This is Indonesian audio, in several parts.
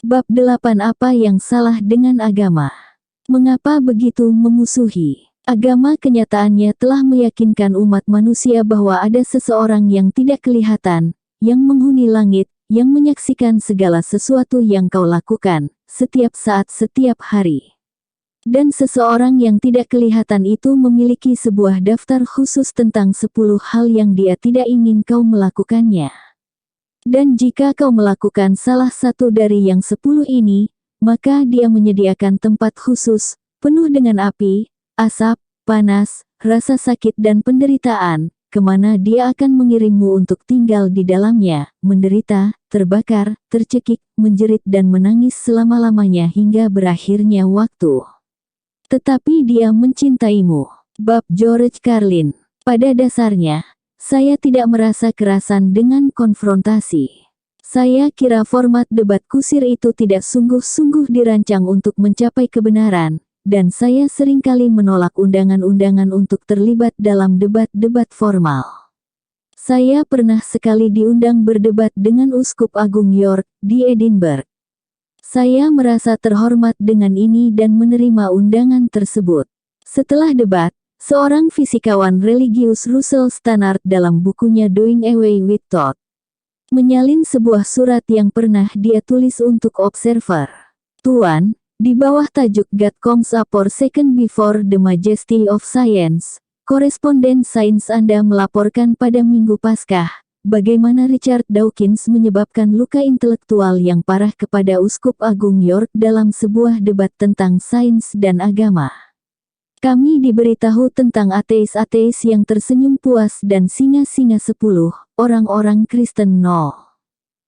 Bab 8. Apa yang salah dengan agama? Mengapa begitu memusuhi? Agama kenyataannya telah meyakinkan umat manusia bahwa ada seseorang yang tidak kelihatan, yang menghuni langit, yang menyaksikan segala sesuatu yang kau lakukan, setiap saat setiap hari. Dan seseorang yang tidak kelihatan itu memiliki sebuah daftar khusus tentang 10 hal yang dia tidak ingin kau melakukannya. Dan jika kau melakukan salah satu dari yang 10 ini, maka dia menyediakan tempat khusus, penuh dengan api, asap, panas, rasa sakit dan penderitaan, kemana dia akan mengirimmu untuk tinggal di dalamnya, menderita, terbakar, tercekik, menjerit dan menangis selama-lamanya hingga berakhirnya waktu. Tetapi dia mencintaimu. Bab George Carlin. Pada dasarnya, saya tidak merasa kerasan dengan konfrontasi. Saya kira format debat kusir itu tidak sungguh-sungguh dirancang untuk mencapai kebenaran, dan saya seringkali menolak undangan-undangan untuk terlibat dalam debat-debat formal. Saya pernah sekali diundang berdebat dengan Uskup Agung York di Edinburgh. Saya merasa terhormat dengan ini dan menerima undangan tersebut. Setelah debat, seorang fisikawan religius Russell Stannard dalam bukunya Doing Away with Thought menyalin sebuah surat yang pernah dia tulis untuk Observer. Tuan, di bawah tajuk God comes a second before the majesty of science, koresponden sains Anda melaporkan pada Minggu Paskah, bagaimana Richard Dawkins menyebabkan luka intelektual yang parah kepada Uskup Agung York dalam sebuah debat tentang sains dan agama. Kami diberitahu tentang ateis-ateis yang tersenyum puas dan singa-singa 10, orang-orang Kristen 0.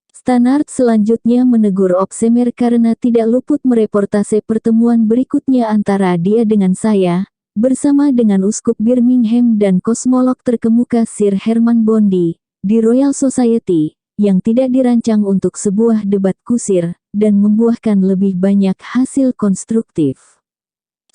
Stannard selanjutnya menegur Obsemer karena tidak luput mereportase pertemuan berikutnya antara dia dengan saya, bersama dengan Uskup Birmingham dan kosmolog terkemuka Sir Herman Bondi, di Royal Society, yang tidak dirancang untuk sebuah debat kusir, dan membuahkan lebih banyak hasil konstruktif.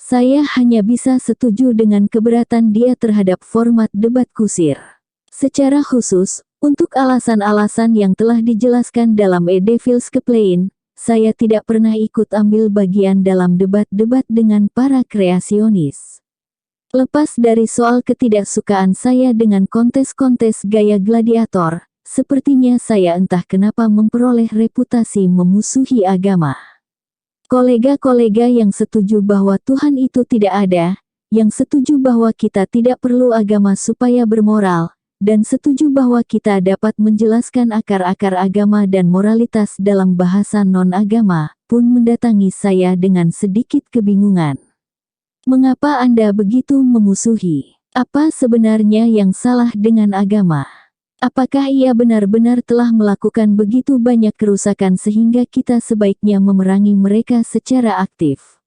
Saya hanya bisa setuju dengan keberatan dia terhadap format debat kusir. Secara khusus, untuk alasan-alasan yang telah dijelaskan dalam A Devil's Complaint, saya tidak pernah ikut ambil bagian dalam debat-debat dengan para kreasionis. Lepas dari soal ketidaksukaan saya dengan kontes-kontes gaya gladiator, sepertinya saya entah kenapa memperoleh reputasi memusuhi agama. Kolega-kolega yang setuju bahwa Tuhan itu tidak ada, yang setuju bahwa kita tidak perlu agama supaya bermoral, dan setuju bahwa kita dapat menjelaskan akar-akar agama dan moralitas dalam bahasa non-agama, pun mendatangi saya dengan sedikit kebingungan. Mengapa Anda begitu memusuhi? Apa sebenarnya yang salah dengan agama? Apakah ia benar-benar telah melakukan begitu banyak kerusakan sehingga kita sebaiknya memerangi mereka secara aktif?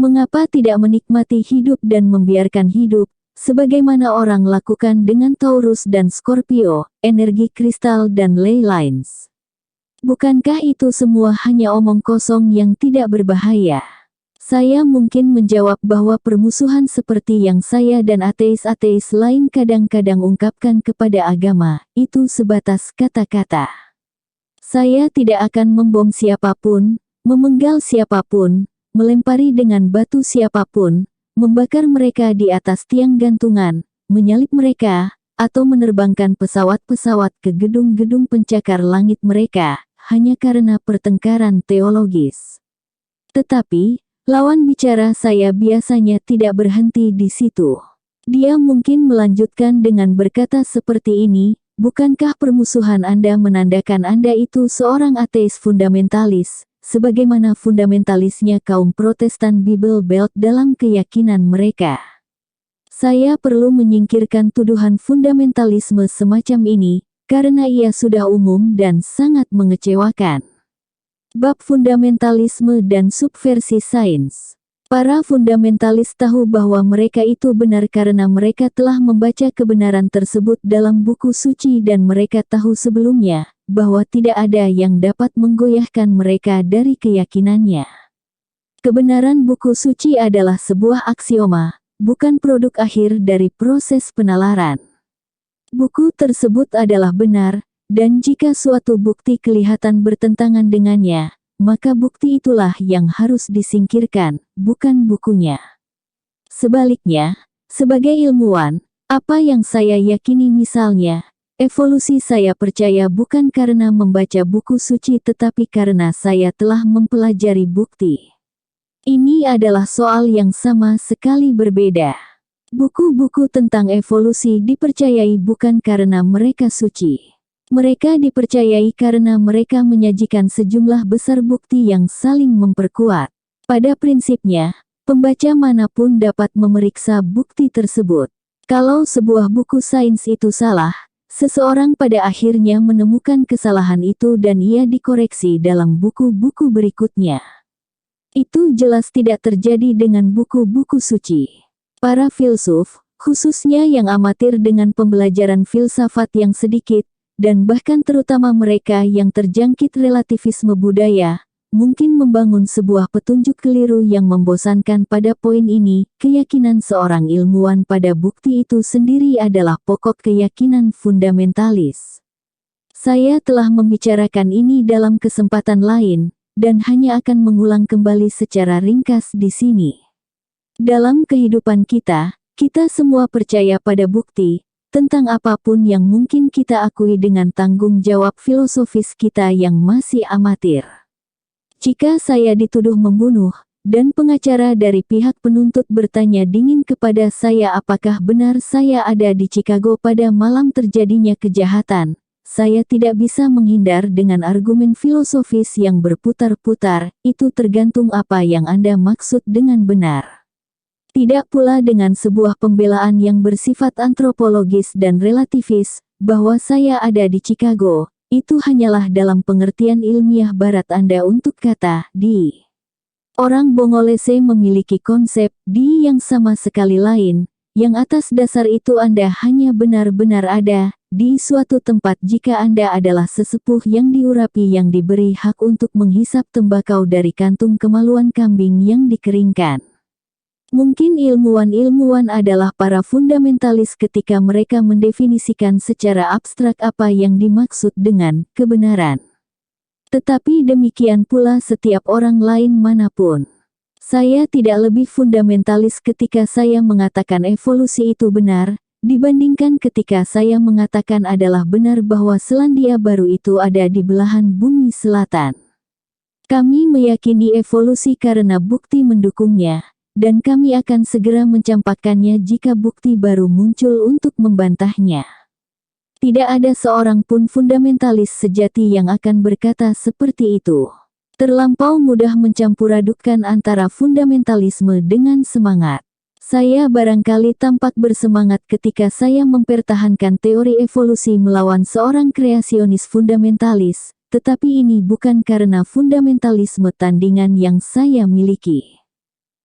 Mengapa tidak menikmati hidup dan membiarkan hidup, sebagaimana orang lakukan dengan Taurus dan Scorpio, energi kristal dan ley lines? Bukankah itu semua hanya omong kosong yang tidak berbahaya? Saya mungkin menjawab bahwa permusuhan seperti yang saya dan ateis-ateis lain kadang-kadang ungkapkan kepada agama, itu sebatas kata-kata. Saya tidak akan membom siapapun, memenggal siapapun, melempari dengan batu siapapun, membakar mereka di atas tiang gantungan, menyalip mereka, atau menerbangkan pesawat-pesawat ke gedung-gedung pencakar langit mereka, hanya karena pertengkaran teologis. Tetapi, lawan bicara saya biasanya tidak berhenti di situ. Dia mungkin melanjutkan dengan berkata seperti ini, bukankah permusuhan Anda menandakan Anda itu seorang ateis fundamentalis, sebagaimana fundamentalisnya kaum Protestan Bible Belt dalam keyakinan mereka? Saya perlu menyingkirkan tuduhan fundamentalisme semacam ini, karena ia sudah umum dan sangat mengecewakan. Bab fundamentalisme dan subversi sains. Para fundamentalis tahu bahwa mereka itu benar karena mereka telah membaca kebenaran tersebut dalam buku suci dan mereka tahu sebelumnya, bahwa tidak ada yang dapat menggoyahkan mereka dari keyakinannya. Kebenaran buku suci adalah sebuah aksioma, bukan produk akhir dari proses penalaran. Buku tersebut adalah benar, dan jika suatu bukti kelihatan bertentangan dengannya, maka bukti itulah yang harus disingkirkan, bukan bukunya. Sebaliknya, sebagai ilmuwan, apa yang saya yakini misalnya, evolusi saya percaya bukan karena membaca buku suci tetapi karena saya telah mempelajari bukti. Ini adalah soal yang sama sekali berbeda. Buku-buku tentang evolusi dipercayai bukan karena mereka suci. Mereka dipercayai karena mereka menyajikan sejumlah besar bukti yang saling memperkuat. Pada prinsipnya, pembaca manapun dapat memeriksa bukti tersebut. Kalau sebuah buku sains itu salah, seseorang pada akhirnya menemukan kesalahan itu dan ia dikoreksi dalam buku-buku berikutnya. Itu jelas tidak terjadi dengan buku-buku suci. Para filsuf, khususnya yang amatir dengan pembelajaran filsafat yang sedikit, dan bahkan terutama mereka yang terjangkit relativisme budaya, mungkin membangun sebuah petunjuk keliru yang membosankan pada poin ini. Keyakinan seorang ilmuwan pada bukti itu sendiri adalah pokok keyakinan fundamentalis. Saya telah membicarakan ini dalam kesempatan lain, dan hanya akan mengulang kembali secara ringkas di sini. Dalam kehidupan kita, kita semua percaya pada bukti, tentang apapun yang mungkin kita akui dengan tanggung jawab filosofis kita yang masih amatir. Jika saya dituduh membunuh, dan pengacara dari pihak penuntut bertanya dingin kepada saya apakah benar saya ada di Chicago pada malam terjadinya kejahatan, saya tidak bisa menghindar dengan argumen filosofis yang berputar-putar, itu tergantung apa yang Anda maksud dengan benar. Tidak pula dengan sebuah pembelaan yang bersifat antropologis dan relativis, bahwa saya ada di Chicago. Itu hanyalah dalam pengertian ilmiah barat Anda untuk kata di. Orang Bongolese memiliki konsep di yang sama sekali lain, yang atas dasar itu Anda hanya benar-benar ada di suatu tempat jika Anda adalah sesepuh yang diurapi yang diberi hak untuk menghisap tembakau dari kantung kemaluan kambing yang dikeringkan. Mungkin ilmuwan-ilmuwan adalah para fundamentalis ketika mereka mendefinisikan secara abstrak apa yang dimaksud dengan kebenaran. Tetapi demikian pula setiap orang lain manapun. Saya tidak lebih fundamentalis ketika saya mengatakan evolusi itu benar, dibandingkan ketika saya mengatakan adalah benar bahwa Selandia Baru itu ada di belahan bumi selatan. Kami meyakini evolusi karena bukti mendukungnya, dan kami akan segera mencampakkannya jika bukti baru muncul untuk membantahnya. Tidak ada seorang pun fundamentalis sejati yang akan berkata seperti itu. Terlampau mudah mencampur-adukkan antara fundamentalisme dengan semangat. Saya barangkali tampak bersemangat ketika saya mempertahankan teori evolusi melawan seorang kreasionis fundamentalis, tetapi ini bukan karena fundamentalisme tandingan yang saya miliki.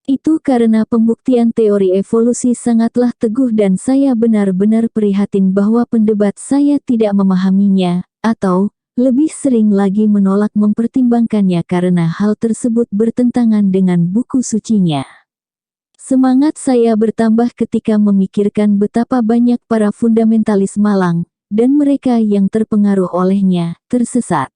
Itu karena pembuktian teori evolusi sangatlah teguh dan saya benar-benar prihatin bahwa pendebat saya tidak memahaminya, atau, lebih sering lagi menolak mempertimbangkannya karena hal tersebut bertentangan dengan buku sucinya. Semangat saya bertambah ketika memikirkan betapa banyak para fundamentalis malang, dan mereka yang terpengaruh olehnya, tersesat.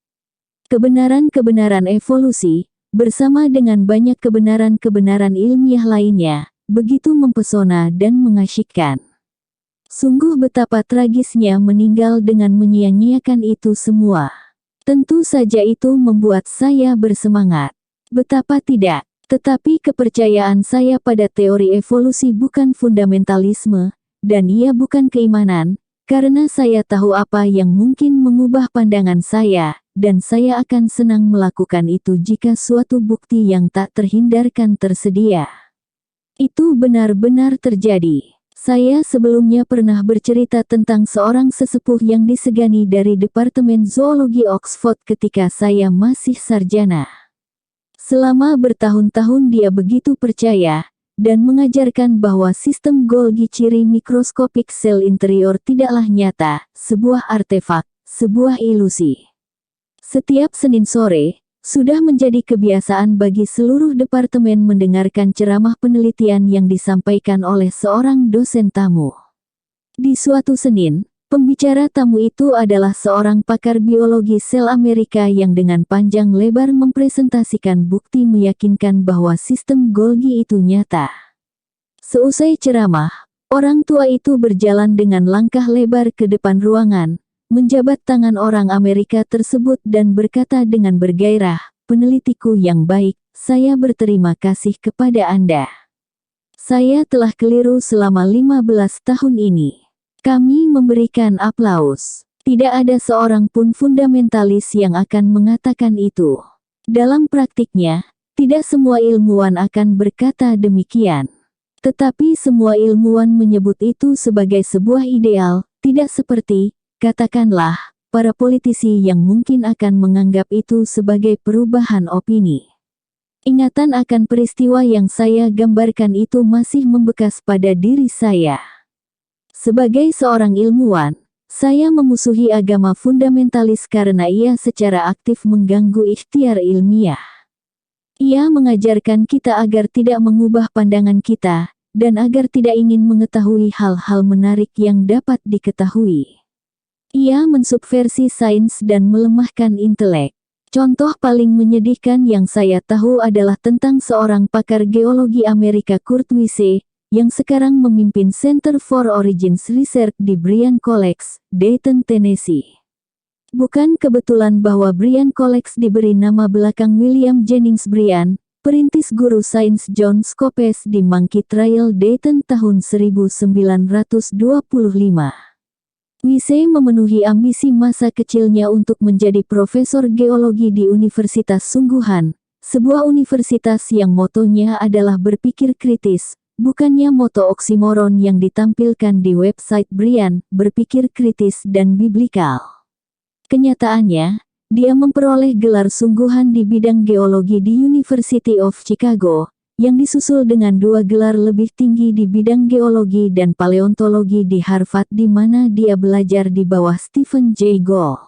Kebenaran-kebenaran evolusi, bersama dengan banyak kebenaran-kebenaran ilmiah lainnya, begitu mempesona dan mengasyikkan. Sungguh betapa tragisnya meninggal dengan menyia-nyiakan itu semua. Tentu saja itu membuat saya bersemangat. Betapa tidak, tetapi kepercayaan saya pada teori evolusi bukan fundamentalisme, dan ia bukan keimanan, karena saya tahu apa yang mungkin mengubah pandangan saya, dan saya akan senang melakukan itu jika suatu bukti yang tak terhindarkan tersedia. Itu benar-benar terjadi. Saya sebelumnya pernah bercerita tentang seorang sesepuh yang disegani dari Departemen Zoologi Oxford ketika saya masih sarjana. Selama bertahun-tahun dia begitu percaya, dan mengajarkan bahwa sistem Golgi ciri mikroskopik sel interior tidaklah nyata, sebuah artefak, sebuah ilusi. Setiap Senin sore, sudah menjadi kebiasaan bagi seluruh departemen mendengarkan ceramah penelitian yang disampaikan oleh seorang dosen tamu. Di suatu Senin, Pembicara tamu itu adalah seorang pakar biologi sel Amerika yang dengan panjang lebar mempresentasikan bukti meyakinkan bahwa sistem Golgi itu nyata. Seusai ceramah, orang tua itu berjalan dengan langkah lebar ke depan ruangan, menjabat tangan orang Amerika tersebut dan berkata dengan bergairah, "Penelitiku yang baik, saya berterima kasih kepada Anda. Saya telah keliru selama 15 tahun ini." Kami memberikan aplaus. Tidak ada seorang pun fundamentalis yang akan mengatakan itu. Dalam praktiknya, tidak semua ilmuwan akan berkata demikian. Tetapi semua ilmuwan menyebut itu sebagai sebuah ideal, tidak seperti, katakanlah, para politisi yang mungkin akan menganggap itu sebagai perubahan opini. Ingatan akan peristiwa yang saya gambarkan itu masih membekas pada diri saya. Sebagai seorang ilmuwan, saya memusuhi agama fundamentalis karena ia secara aktif mengganggu ikhtiar ilmiah. Ia mengajarkan kita agar tidak mengubah pandangan kita, dan agar tidak ingin mengetahui hal-hal menarik yang dapat diketahui. Ia mensubversi sains dan melemahkan intelek. Contoh paling menyedihkan yang saya tahu adalah tentang seorang pakar geologi Amerika Kurt Wiese, yang sekarang memimpin Center for Origins Research di Bryan College, Dayton, Tennessee. Bukan kebetulan bahwa Bryan College diberi nama belakang William Jennings Bryan, perintis guru sains John Scopes di Monkey Trail Dayton tahun 1925. Wiese memenuhi ambisi masa kecilnya untuk menjadi profesor geologi di Universitas Sungguhan, sebuah universitas yang motonya adalah berpikir kritis, bukannya moto oksimoron yang ditampilkan di website Bryan, berpikir kritis dan biblikal. Kenyataannya, dia memperoleh gelar sungguhan di bidang geologi di University of Chicago, yang disusul dengan 2 gelar lebih tinggi di bidang geologi dan paleontologi di Harvard di mana dia belajar di bawah Stephen Jay Gould.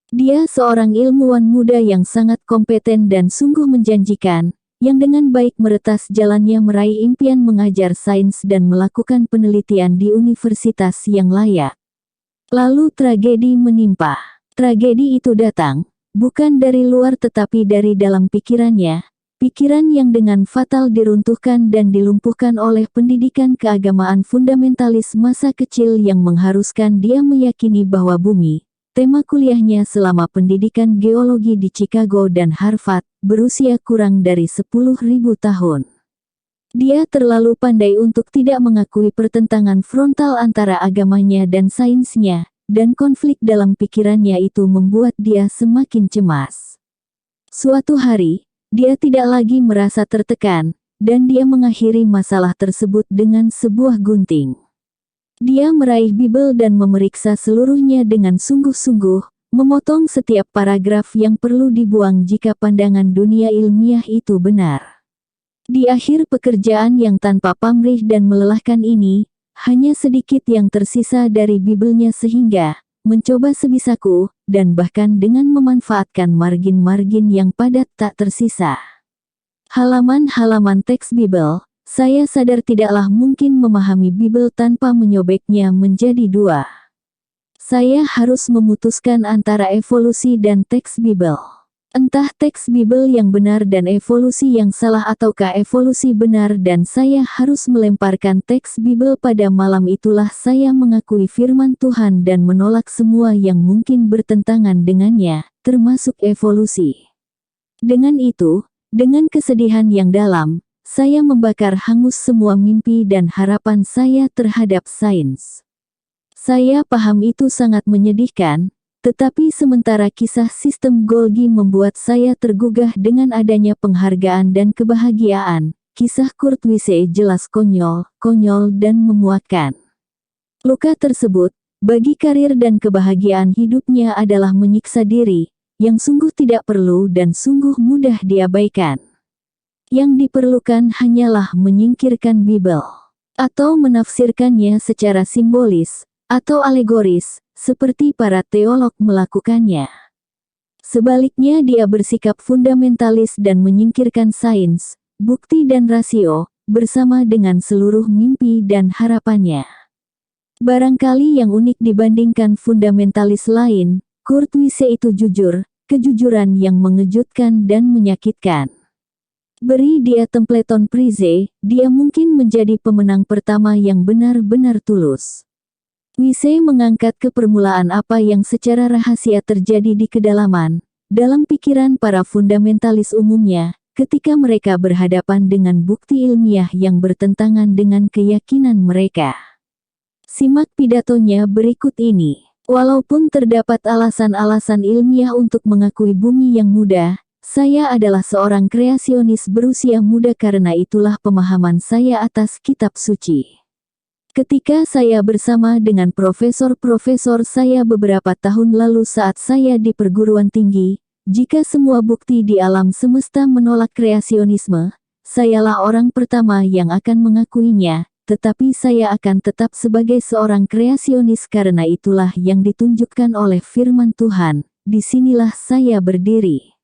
Dia seorang ilmuwan muda yang sangat kompeten dan sungguh menjanjikan, yang dengan baik meretas jalannya meraih impian mengajar sains dan melakukan penelitian di universitas yang layak. Lalu tragedi menimpa. Tragedi itu datang, bukan dari luar tetapi dari dalam pikirannya, pikiran yang dengan fatal diruntuhkan dan dilumpuhkan oleh pendidikan keagamaan fundamentalis masa kecil yang mengharuskan dia meyakini bahwa bumi, tema kuliahnya selama pendidikan geologi di Chicago dan Harvard, berusia kurang dari 10.000 tahun. Dia terlalu pandai untuk tidak mengakui pertentangan frontal antara agamanya dan sainsnya, dan konflik dalam pikirannya itu membuat dia semakin cemas. Suatu hari, dia tidak lagi merasa tertekan, dan dia mengakhiri masalah tersebut dengan sebuah gunting. Dia meraih Bible dan memeriksa seluruhnya dengan sungguh-sungguh, memotong setiap paragraf yang perlu dibuang jika pandangan dunia ilmiah itu benar. Di akhir pekerjaan yang tanpa pamrih dan melelahkan ini, hanya sedikit yang tersisa dari Biblenya sehingga, mencoba sebisaku, dan bahkan dengan memanfaatkan margin-margin yang padat tak tersisa. Halaman-halaman teks Bible, saya sadar tidaklah mungkin memahami Bible tanpa menyobeknya menjadi 2. Saya harus memutuskan antara evolusi dan teks Bible. Entah teks Bible yang benar dan evolusi yang salah ataukah evolusi benar dan saya harus melemparkan teks Bible pada malam itulah saya mengakui firman Tuhan dan menolak semua yang mungkin bertentangan dengannya, termasuk evolusi. Dengan itu, dengan kesedihan yang dalam, saya membakar hangus semua mimpi dan harapan saya terhadap sains. Saya paham itu sangat menyedihkan, tetapi sementara kisah sistem Golgi membuat saya tergugah dengan adanya penghargaan dan kebahagiaan, kisah Kurt Wiese jelas konyol dan memuakkan. Luka tersebut, bagi karir dan kebahagiaan hidupnya adalah menyiksa diri, yang sungguh tidak perlu dan sungguh mudah diabaikan. Yang diperlukan hanyalah menyingkirkan Bible, atau menafsirkannya secara simbolis, atau alegoris, seperti para teolog melakukannya. Sebaliknya dia bersikap fundamentalis dan menyingkirkan sains, bukti dan rasio, bersama dengan seluruh mimpi dan harapannya. Barangkali yang unik dibandingkan fundamentalis lain, Kurt Wiese itu jujur, kejujuran yang mengejutkan dan menyakitkan. Beri dia Templeton Prize, dia mungkin menjadi pemenang pertama yang benar-benar tulus. Wiese mengangkat ke permulaan apa yang secara rahasia terjadi di kedalaman, dalam pikiran para fundamentalis umumnya, ketika mereka berhadapan dengan bukti ilmiah yang bertentangan dengan keyakinan mereka. Simak pidatonya berikut ini. Walaupun terdapat alasan-alasan ilmiah untuk mengakui bumi yang muda, saya adalah seorang kreasionis berusia muda karena itulah pemahaman saya atas kitab suci. Ketika saya bersama dengan profesor-profesor saya beberapa tahun lalu saat saya di perguruan tinggi, jika semua bukti di alam semesta menolak kreasionisme, sayalah orang pertama yang akan mengakuinya. Tetapi saya akan tetap sebagai seorang kreasionis karena itulah yang ditunjukkan oleh firman Tuhan, disinilah saya berdiri.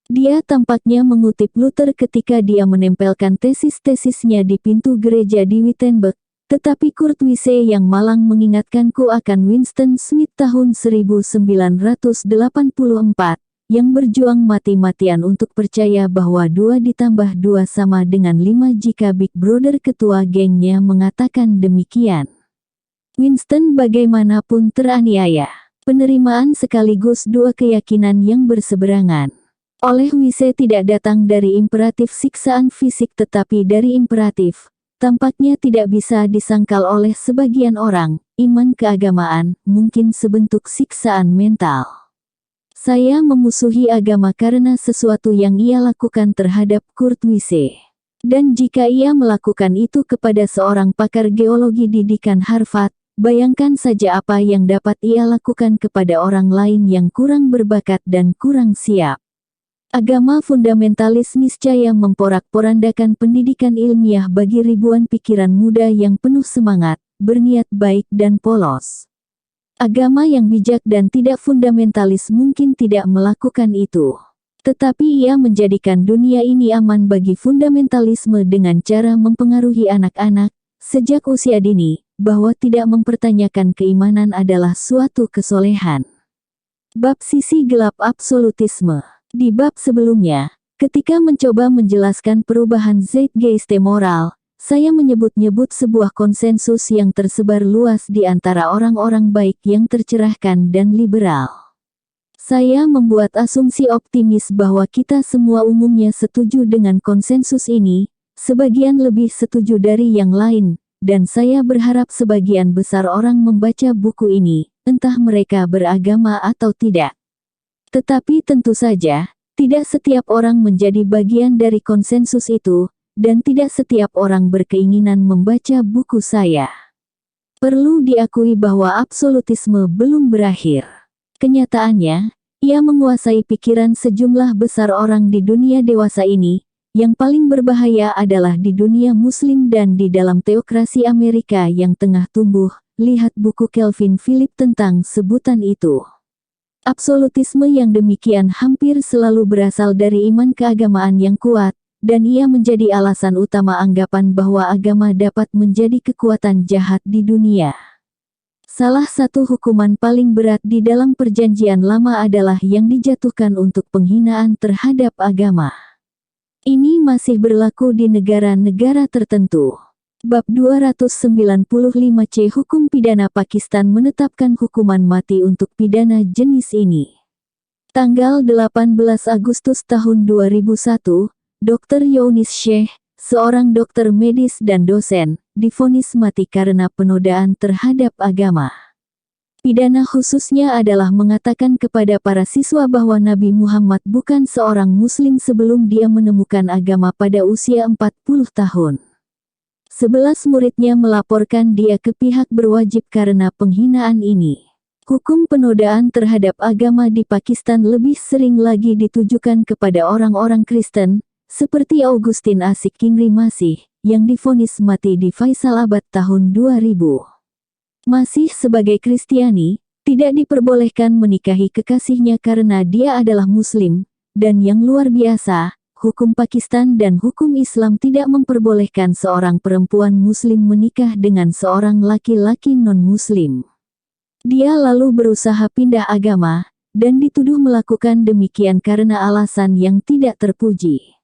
Dia tampaknya mengutip Luther ketika dia menempelkan tesis-tesisnya di pintu gereja di Wittenberg, tetapi Kurt Wiese yang malang mengingatkanku akan Winston Smith tahun 1984, yang berjuang mati-matian untuk percaya bahwa 2 ditambah 2 sama dengan 5 jika Big Brother ketua gengnya mengatakan demikian. Winston bagaimanapun teraniaya. Penerimaan sekaligus dua keyakinan yang berseberangan. Oleh Wiese tidak datang dari imperatif siksaan fisik tetapi dari imperatif, tampaknya tidak bisa disangkal oleh sebagian orang, iman keagamaan, mungkin sebentuk siksaan mental. Saya memusuhi agama karena sesuatu yang ia lakukan terhadap Kurt Wiese. Dan jika ia melakukan itu kepada seorang pakar geologi didikan Harvard, bayangkan saja apa yang dapat ia lakukan kepada orang lain yang kurang berbakat dan kurang siap. Agama fundamentalis niscaya memporak-porandakan pendidikan ilmiah bagi ribuan pikiran muda yang penuh semangat, berniat baik dan polos. Agama yang bijak dan tidak fundamentalis mungkin tidak melakukan itu. Tetapi ia menjadikan dunia ini aman bagi fundamentalisme dengan cara mempengaruhi anak-anak, sejak usia dini, bahwa tidak mempertanyakan keimanan adalah suatu kesolehan. Bab sisi gelap absolutisme. Di bab sebelumnya, ketika mencoba menjelaskan perubahan zeitgeist moral, saya menyebut-nyebut sebuah konsensus yang tersebar luas di antara orang-orang baik yang tercerahkan dan liberal. Saya membuat asumsi optimis bahwa kita semua umumnya setuju dengan konsensus ini, sebagian lebih setuju dari yang lain, dan saya berharap sebagian besar orang membaca buku ini, entah mereka beragama atau tidak. Tetapi tentu saja, tidak setiap orang menjadi bagian dari konsensus itu, dan tidak setiap orang berkeinginan membaca buku saya. Perlu diakui bahwa absolutisme belum berakhir. Kenyataannya, ia menguasai pikiran sejumlah besar orang di dunia dewasa ini. Yang paling berbahaya adalah di dunia Muslim dan di dalam teokrasi Amerika yang tengah tumbuh. Lihat buku Kelvin Philip tentang sebutan itu. Absolutisme yang demikian hampir selalu berasal dari iman keagamaan yang kuat, dan ia menjadi alasan utama anggapan bahwa agama dapat menjadi kekuatan jahat di dunia. Salah satu hukuman paling berat di dalam Perjanjian Lama adalah yang dijatuhkan untuk penghinaan terhadap agama. Ini masih berlaku di negara-negara tertentu. Bab 295C Hukum Pidana Pakistan menetapkan hukuman mati untuk pidana jenis ini. Tanggal 18 Agustus tahun 2001, Dr. Younis Sheikh, seorang dokter medis dan dosen, divonis mati karena penodaan terhadap agama. Pidana khususnya adalah mengatakan kepada para siswa bahwa Nabi Muhammad bukan seorang Muslim sebelum dia menemukan agama pada usia 40 tahun. 11 muridnya melaporkan dia ke pihak berwajib karena penghinaan ini. Hukum penodaan terhadap agama di Pakistan lebih sering lagi ditujukan kepada orang-orang Kristen, seperti Augustine Asik Kingri Masih, yang divonis mati di Faisalabad tahun 2000. Masih sebagai Kristiani, tidak diperbolehkan menikahi kekasihnya karena dia adalah Muslim, dan yang luar biasa, hukum Pakistan dan hukum Islam tidak memperbolehkan seorang perempuan Muslim menikah dengan seorang laki-laki non-Muslim. Dia lalu berusaha pindah agama, dan dituduh melakukan demikian karena alasan yang tidak terpuji.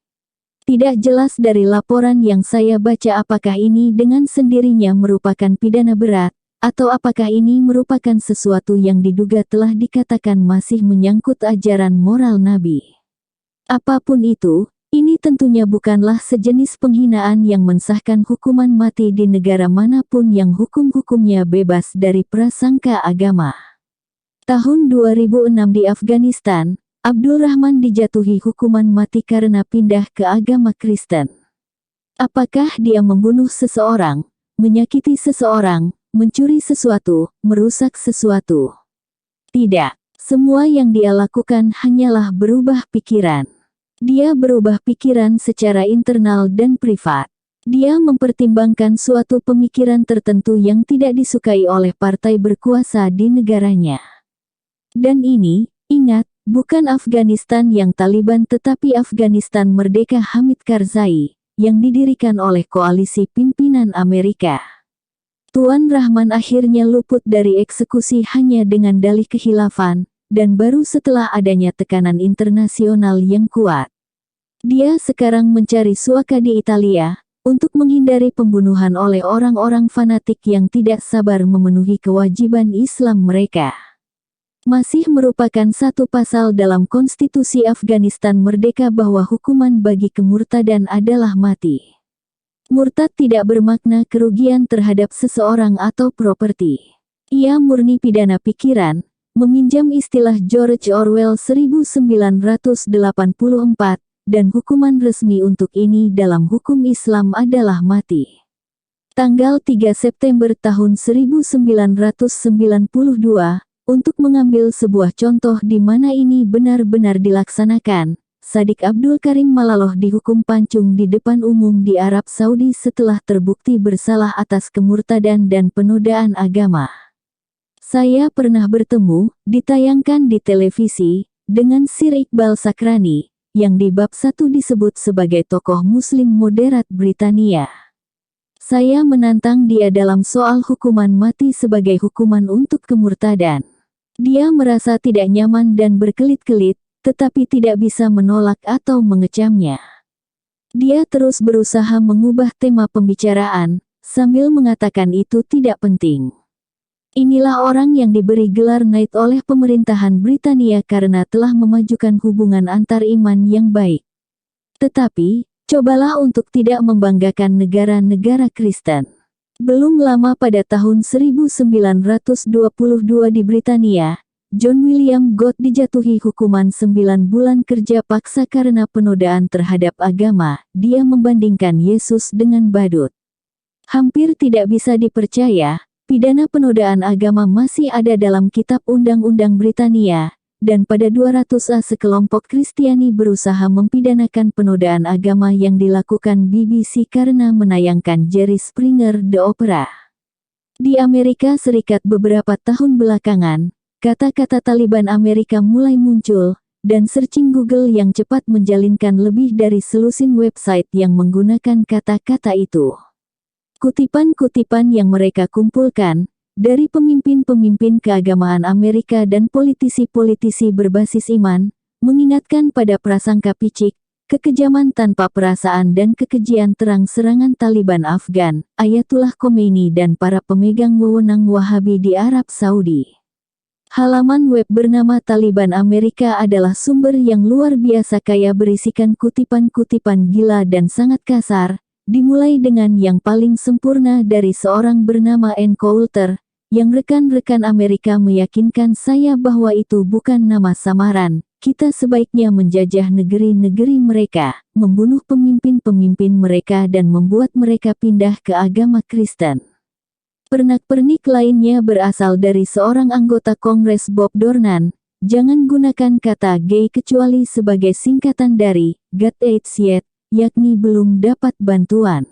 Tidak jelas dari laporan yang saya baca apakah ini dengan sendirinya merupakan pidana berat, atau apakah ini merupakan sesuatu yang diduga telah dikatakan masih menyangkut ajaran moral Nabi. Apapun itu, ini tentunya bukanlah sejenis penghinaan yang mensahkan hukuman mati di negara manapun yang hukum-hukumnya bebas dari prasangka agama. Tahun 2006 di Afghanistan, Abdul Rahman dijatuhi hukuman mati karena pindah ke agama Kristen. Apakah dia membunuh seseorang, menyakiti seseorang, mencuri sesuatu, merusak sesuatu? Tidak, semua yang dia lakukan hanyalah berubah pikiran. Dia berubah pikiran secara internal dan privat. Dia mempertimbangkan suatu pemikiran tertentu yang tidak disukai oleh partai berkuasa di negaranya. Dan ini, ingat, bukan Afghanistan yang Taliban tetapi Afghanistan Merdeka Hamid Karzai, yang didirikan oleh koalisi pimpinan Amerika. Tuan Rahman akhirnya luput dari eksekusi hanya dengan dalih kekhilafan, dan baru setelah adanya tekanan internasional yang kuat. Dia sekarang mencari suaka di Italia, untuk menghindari pembunuhan oleh orang-orang fanatik yang tidak sabar memenuhi kewajiban Islam mereka. Masih merupakan satu pasal dalam konstitusi Afghanistan Merdeka bahwa hukuman bagi kemurtadan adalah mati. Murtad tidak bermakna kerugian terhadap seseorang atau properti. Ia murni pidana pikiran, meminjam istilah George Orwell 1984, dan hukuman resmi untuk ini dalam hukum Islam adalah mati. Tanggal 3 September tahun 1992, untuk mengambil sebuah contoh di mana ini benar-benar dilaksanakan, Sadiq Abdul Karim Malaloh dihukum pancung di depan umum di Arab Saudi setelah terbukti bersalah atas kemurtadan dan penodaan agama. Saya pernah bertemu, ditayangkan di televisi, dengan Sir Iqbal Sakrani, yang di bab 1 disebut sebagai tokoh Muslim moderat Britania. Saya menantang dia dalam soal hukuman mati sebagai hukuman untuk kemurtadan. Dia merasa tidak nyaman dan berkelit-kelit, tetapi tidak bisa menolak atau mengecamnya. Dia terus berusaha mengubah tema pembicaraan, sambil mengatakan itu tidak penting. Inilah orang yang diberi gelar Knight oleh pemerintahan Britania karena telah memajukan hubungan antar iman yang baik. Tetapi, cobalah untuk tidak membanggakan negara-negara Kristen. Belum lama pada tahun 1922 di Britania, John William Gott dijatuhi hukuman 9 bulan kerja paksa karena penodaan terhadap agama. Dia membandingkan Yesus dengan badut. Hampir tidak bisa dipercaya, pidana penodaan agama masih ada dalam Kitab Undang-Undang Britania, dan pada 200A sekelompok Kristiani berusaha mempidanakan penodaan agama yang dilakukan BBC karena menayangkan Jerry Springer The Opera. Di Amerika Serikat beberapa tahun belakangan, kata-kata Taliban Amerika mulai muncul, dan searching Google yang cepat menjalinkan lebih dari selusin website yang menggunakan kata-kata itu. Kutipan-kutipan yang mereka kumpulkan, dari pemimpin-pemimpin keagamaan Amerika dan politisi-politisi berbasis iman, mengingatkan pada prasangka picik, kekejaman tanpa perasaan dan kekejian terang-serangan Taliban Afgan, Ayatullah Khomeini dan para pemegang wewenang Wahabi di Arab Saudi. Halaman web bernama Taliban Amerika adalah sumber yang luar biasa kaya berisikan kutipan-kutipan gila dan sangat kasar, dimulai dengan yang paling sempurna dari seorang bernama Ann Coulter, yang rekan-rekan Amerika meyakinkan saya bahwa itu bukan nama samaran. Kita sebaiknya menjajah negeri-negeri mereka, membunuh pemimpin-pemimpin mereka dan membuat mereka pindah ke agama Kristen. Pernak-pernik lainnya berasal dari seorang anggota Kongres Bob Dornan. Jangan gunakan kata gay kecuali sebagai singkatan dari God Ain't Yet, yakni belum dapat bantuan.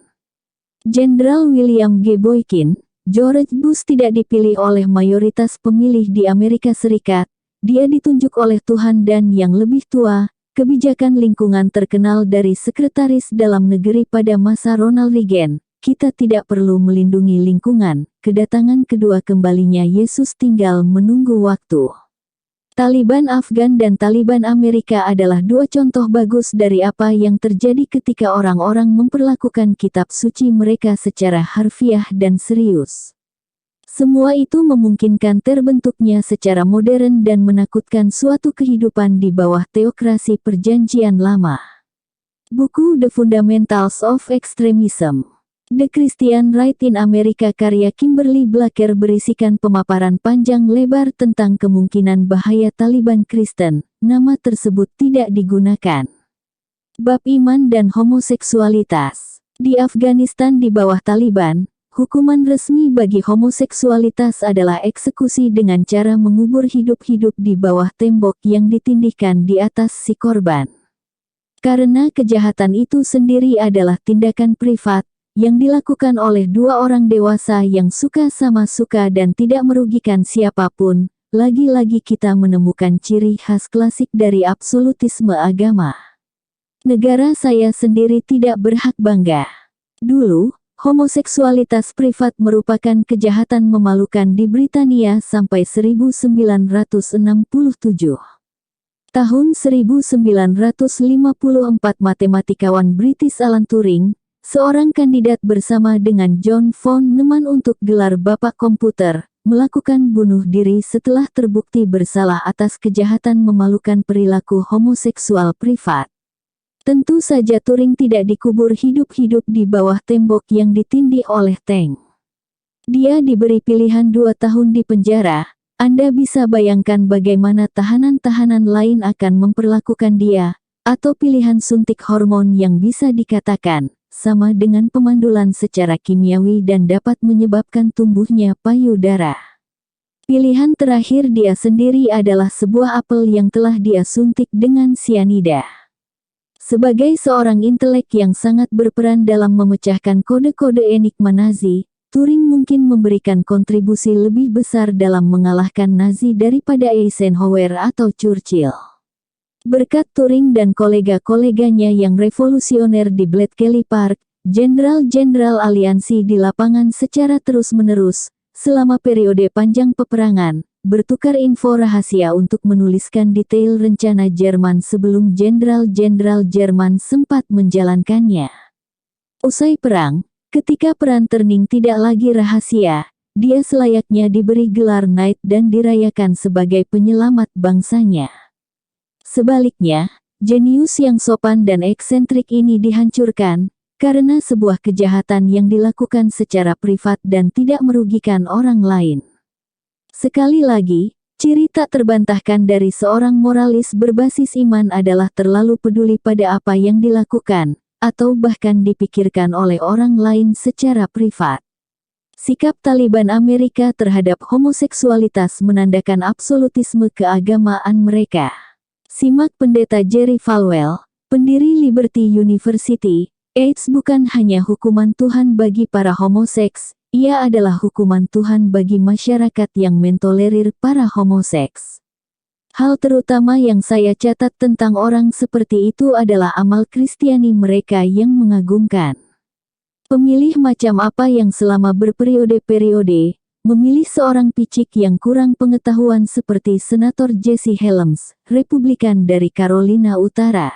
Jenderal William G. Boykin, George Bush tidak dipilih oleh mayoritas pemilih di Amerika Serikat. Dia ditunjuk oleh Tuhan dan yang lebih tua, kebijakan lingkungan terkenal dari Sekretaris Dalam Negeri pada masa Ronald Reagan. Kita tidak perlu melindungi lingkungan. Kedatangan kedua kembalinya Yesus tinggal menunggu waktu. Taliban Afgan dan Taliban Amerika adalah dua contoh bagus dari apa yang terjadi ketika orang-orang memperlakukan kitab suci mereka secara harfiah dan serius. Semua itu memungkinkan terbentuknya secara modern dan menakutkan suatu kehidupan di bawah teokrasi Perjanjian Lama. Buku The Fundamentals of Extremism, The Christian Right in America karya Kimberly Blacker berisikan pemaparan panjang lebar tentang kemungkinan bahaya Taliban Kristen. Nama tersebut tidak digunakan. Bab iman dan homoseksualitas. Di Afghanistan di bawah Taliban, hukuman resmi bagi homoseksualitas adalah eksekusi dengan cara mengubur hidup-hidup di bawah tembok yang ditindihkan di atas si korban. Karena kejahatan itu sendiri adalah tindakan privat, yang dilakukan oleh dua orang dewasa yang suka sama suka dan tidak merugikan siapapun, lagi-lagi kita menemukan ciri khas klasik dari absolutisme agama. Negara saya sendiri tidak berhak bangga. Dulu, homoseksualitas privat merupakan kejahatan memalukan di Britania sampai 1967. Tahun 1954 matematikawan British Alan Turing, seorang kandidat bersama dengan John von Neumann untuk gelar Bapak Komputer, melakukan bunuh diri setelah terbukti bersalah atas kejahatan memalukan perilaku homoseksual privat. Tentu saja Turing tidak dikubur hidup-hidup di bawah tembok yang ditindih oleh tank. Dia diberi pilihan 2 tahun di penjara. Anda bisa bayangkan bagaimana tahanan-tahanan lain akan memperlakukan dia, atau pilihan suntik hormon yang bisa dikatakan sama dengan pemandulan secara kimiawi dan dapat menyebabkan tumbuhnya payudara. Pilihan terakhir dia sendiri adalah sebuah apel yang telah dia suntik dengan sianida. Sebagai seorang intelek yang sangat berperan dalam memecahkan kode-kode enigma Nazi, Turing mungkin memberikan kontribusi lebih besar dalam mengalahkan Nazi daripada Eisenhower atau Churchill. Berkat Turing dan kolega-koleganya yang revolusioner di Bletchley Park, jenderal-jenderal aliansi di lapangan secara terus-menerus, selama periode panjang peperangan, bertukar info rahasia untuk menuliskan detail rencana Jerman sebelum jenderal-jenderal Jerman sempat menjalankannya. Usai perang, ketika peran Turning tidak lagi rahasia, dia selayaknya diberi gelar Knight dan dirayakan sebagai penyelamat bangsanya. Sebaliknya, jenius yang sopan dan eksentrik ini dihancurkan, karena sebuah kejahatan yang dilakukan secara privat dan tidak merugikan orang lain. Sekali lagi, ciri tak terbantahkan dari seorang moralis berbasis iman adalah terlalu peduli pada apa yang dilakukan, atau bahkan dipikirkan oleh orang lain secara privat. Sikap Taliban Amerika terhadap homoseksualitas menandakan absolutisme keagamaan mereka. Simak Pendeta Jerry Falwell, pendiri Liberty University. AIDS bukan hanya hukuman Tuhan bagi para homoseks, ia adalah hukuman Tuhan bagi masyarakat yang mentolerir para homoseks. Hal terutama yang saya catat tentang orang seperti itu adalah amal Kristiani mereka yang mengagumkan. Pemilih macam apa yang selama berperiode-periode, memilih seorang picik yang kurang pengetahuan seperti Senator Jesse Helms, Republikan dari Carolina Utara.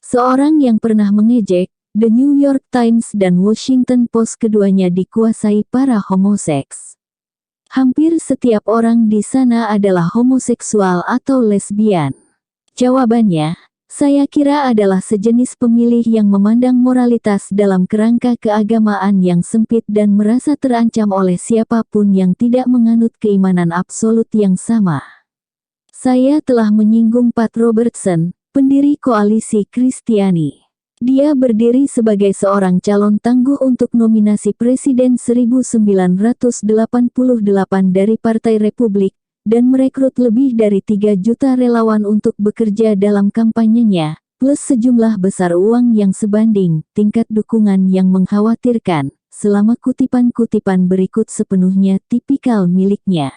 Seorang yang pernah mengejek, The New York Times dan Washington Post keduanya dikuasai para homoseks. Hampir setiap orang di sana adalah homoseksual atau lesbian. Jawabannya, saya kira adalah sejenis pemilih yang memandang moralitas dalam kerangka keagamaan yang sempit dan merasa terancam oleh siapapun yang tidak menganut keimanan absolut yang sama. Saya telah menyinggung Pat Robertson, pendiri Koalisi Kristiani. Dia berdiri sebagai seorang calon tangguh untuk nominasi Presiden 1988 dari Partai Republik, dan merekrut lebih dari 3 juta relawan untuk bekerja dalam kampanyenya, plus sejumlah besar uang yang sebanding, tingkat dukungan yang mengkhawatirkan, selama kutipan-kutipan berikut sepenuhnya tipikal miliknya.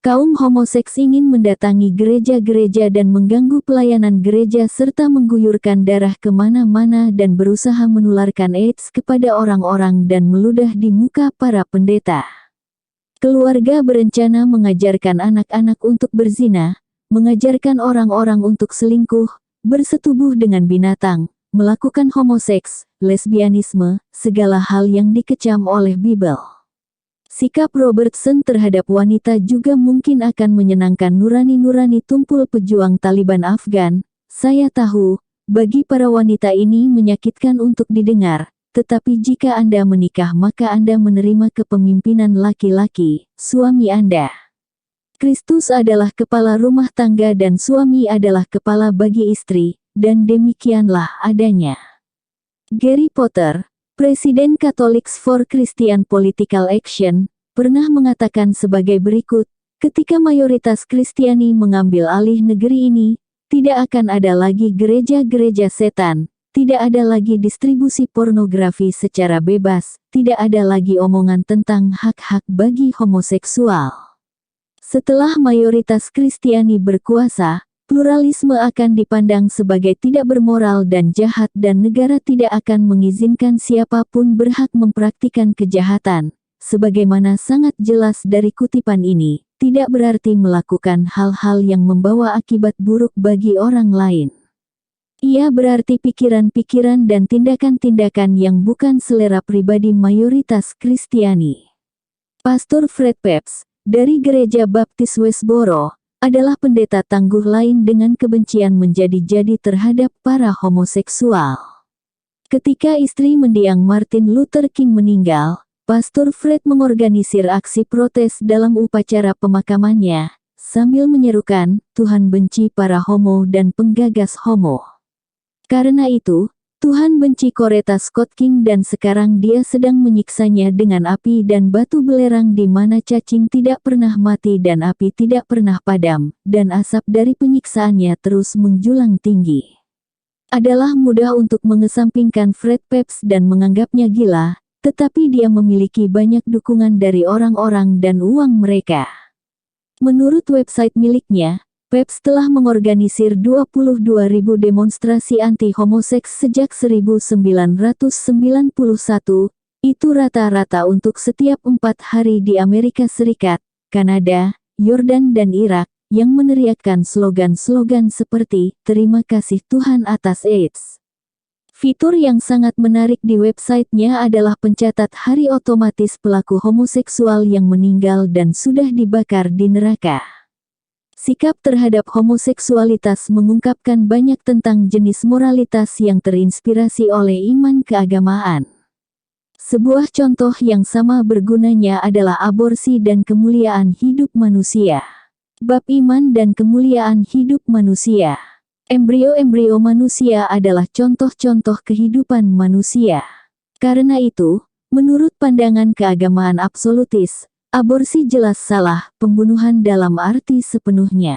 Kaum homoseks ingin mendatangi gereja-gereja dan mengganggu pelayanan gereja serta mengguyurkan darah kemana-mana dan berusaha menularkan AIDS kepada orang-orang dan meludah di muka para pendeta. Keluarga berencana mengajarkan anak-anak untuk berzina, mengajarkan orang-orang untuk selingkuh, bersetubuh dengan binatang, melakukan homoseks, lesbianisme, segala hal yang dikecam oleh Bible. Sikap Robertson terhadap wanita juga mungkin akan menyenangkan nurani-nurani tumpul pejuang Taliban Afgan. Saya tahu, bagi para wanita ini menyakitkan untuk didengar, tetapi jika Anda menikah maka Anda menerima kepemimpinan laki-laki, suami Anda. Kristus adalah kepala rumah tangga dan suami adalah kepala bagi istri, dan demikianlah adanya. Gary Potter, Presiden Catholics for Christian Political Action, pernah mengatakan sebagai berikut, ketika mayoritas Kristiani mengambil alih negeri ini, tidak akan ada lagi gereja-gereja setan, tidak ada lagi distribusi pornografi secara bebas, tidak ada lagi omongan tentang hak-hak bagi homoseksual. Setelah mayoritas Kristiani berkuasa, pluralisme akan dipandang sebagai tidak bermoral dan jahat dan negara tidak akan mengizinkan siapapun berhak mempraktikkan kejahatan. Sebagaimana sangat jelas dari kutipan ini, tidak berarti melakukan hal-hal yang membawa akibat buruk bagi orang lain. Ia berarti pikiran-pikiran dan tindakan-tindakan yang bukan selera pribadi mayoritas Kristiani. Pastor Fred Pepys, dari Gereja Baptis Westboro, adalah pendeta tangguh lain dengan kebencian menjadi-jadi terhadap para homoseksual. Ketika istri mendiang Martin Luther King meninggal, Pastor Fred mengorganisir aksi protes dalam upacara pemakamannya, sambil menyerukan, Tuhan benci para homo dan penggagas homo. Karena itu, Tuhan benci Coretta Scott King dan sekarang dia sedang menyiksanya dengan api dan batu belerang di mana cacing tidak pernah mati dan api tidak pernah padam, dan asap dari penyiksaannya terus menjulang tinggi. Adalah mudah untuk mengesampingkan Fred Pepys dan menganggapnya gila, tetapi dia memiliki banyak dukungan dari orang-orang dan uang mereka. Menurut website miliknya, Pepys telah mengorganisir 22.000 demonstrasi anti-homoseks sejak 1991, itu rata-rata untuk setiap 4 hari di Amerika Serikat, Kanada, Yordan dan Irak, yang meneriakkan slogan-slogan seperti, Terima kasih Tuhan atas AIDS. Fitur yang sangat menarik di websitenya adalah pencatat hari otomatis pelaku homoseksual yang meninggal dan sudah dibakar di neraka. Sikap terhadap homoseksualitas mengungkapkan banyak tentang jenis moralitas yang terinspirasi oleh iman keagamaan. Sebuah contoh yang sama bergunanya adalah aborsi dan kemuliaan hidup manusia. Bab iman dan kemuliaan hidup manusia. Embrio-embrio manusia adalah contoh-contoh kehidupan manusia. Karena itu, menurut pandangan keagamaan absolutis, aborsi jelas salah, pembunuhan dalam arti sepenuhnya.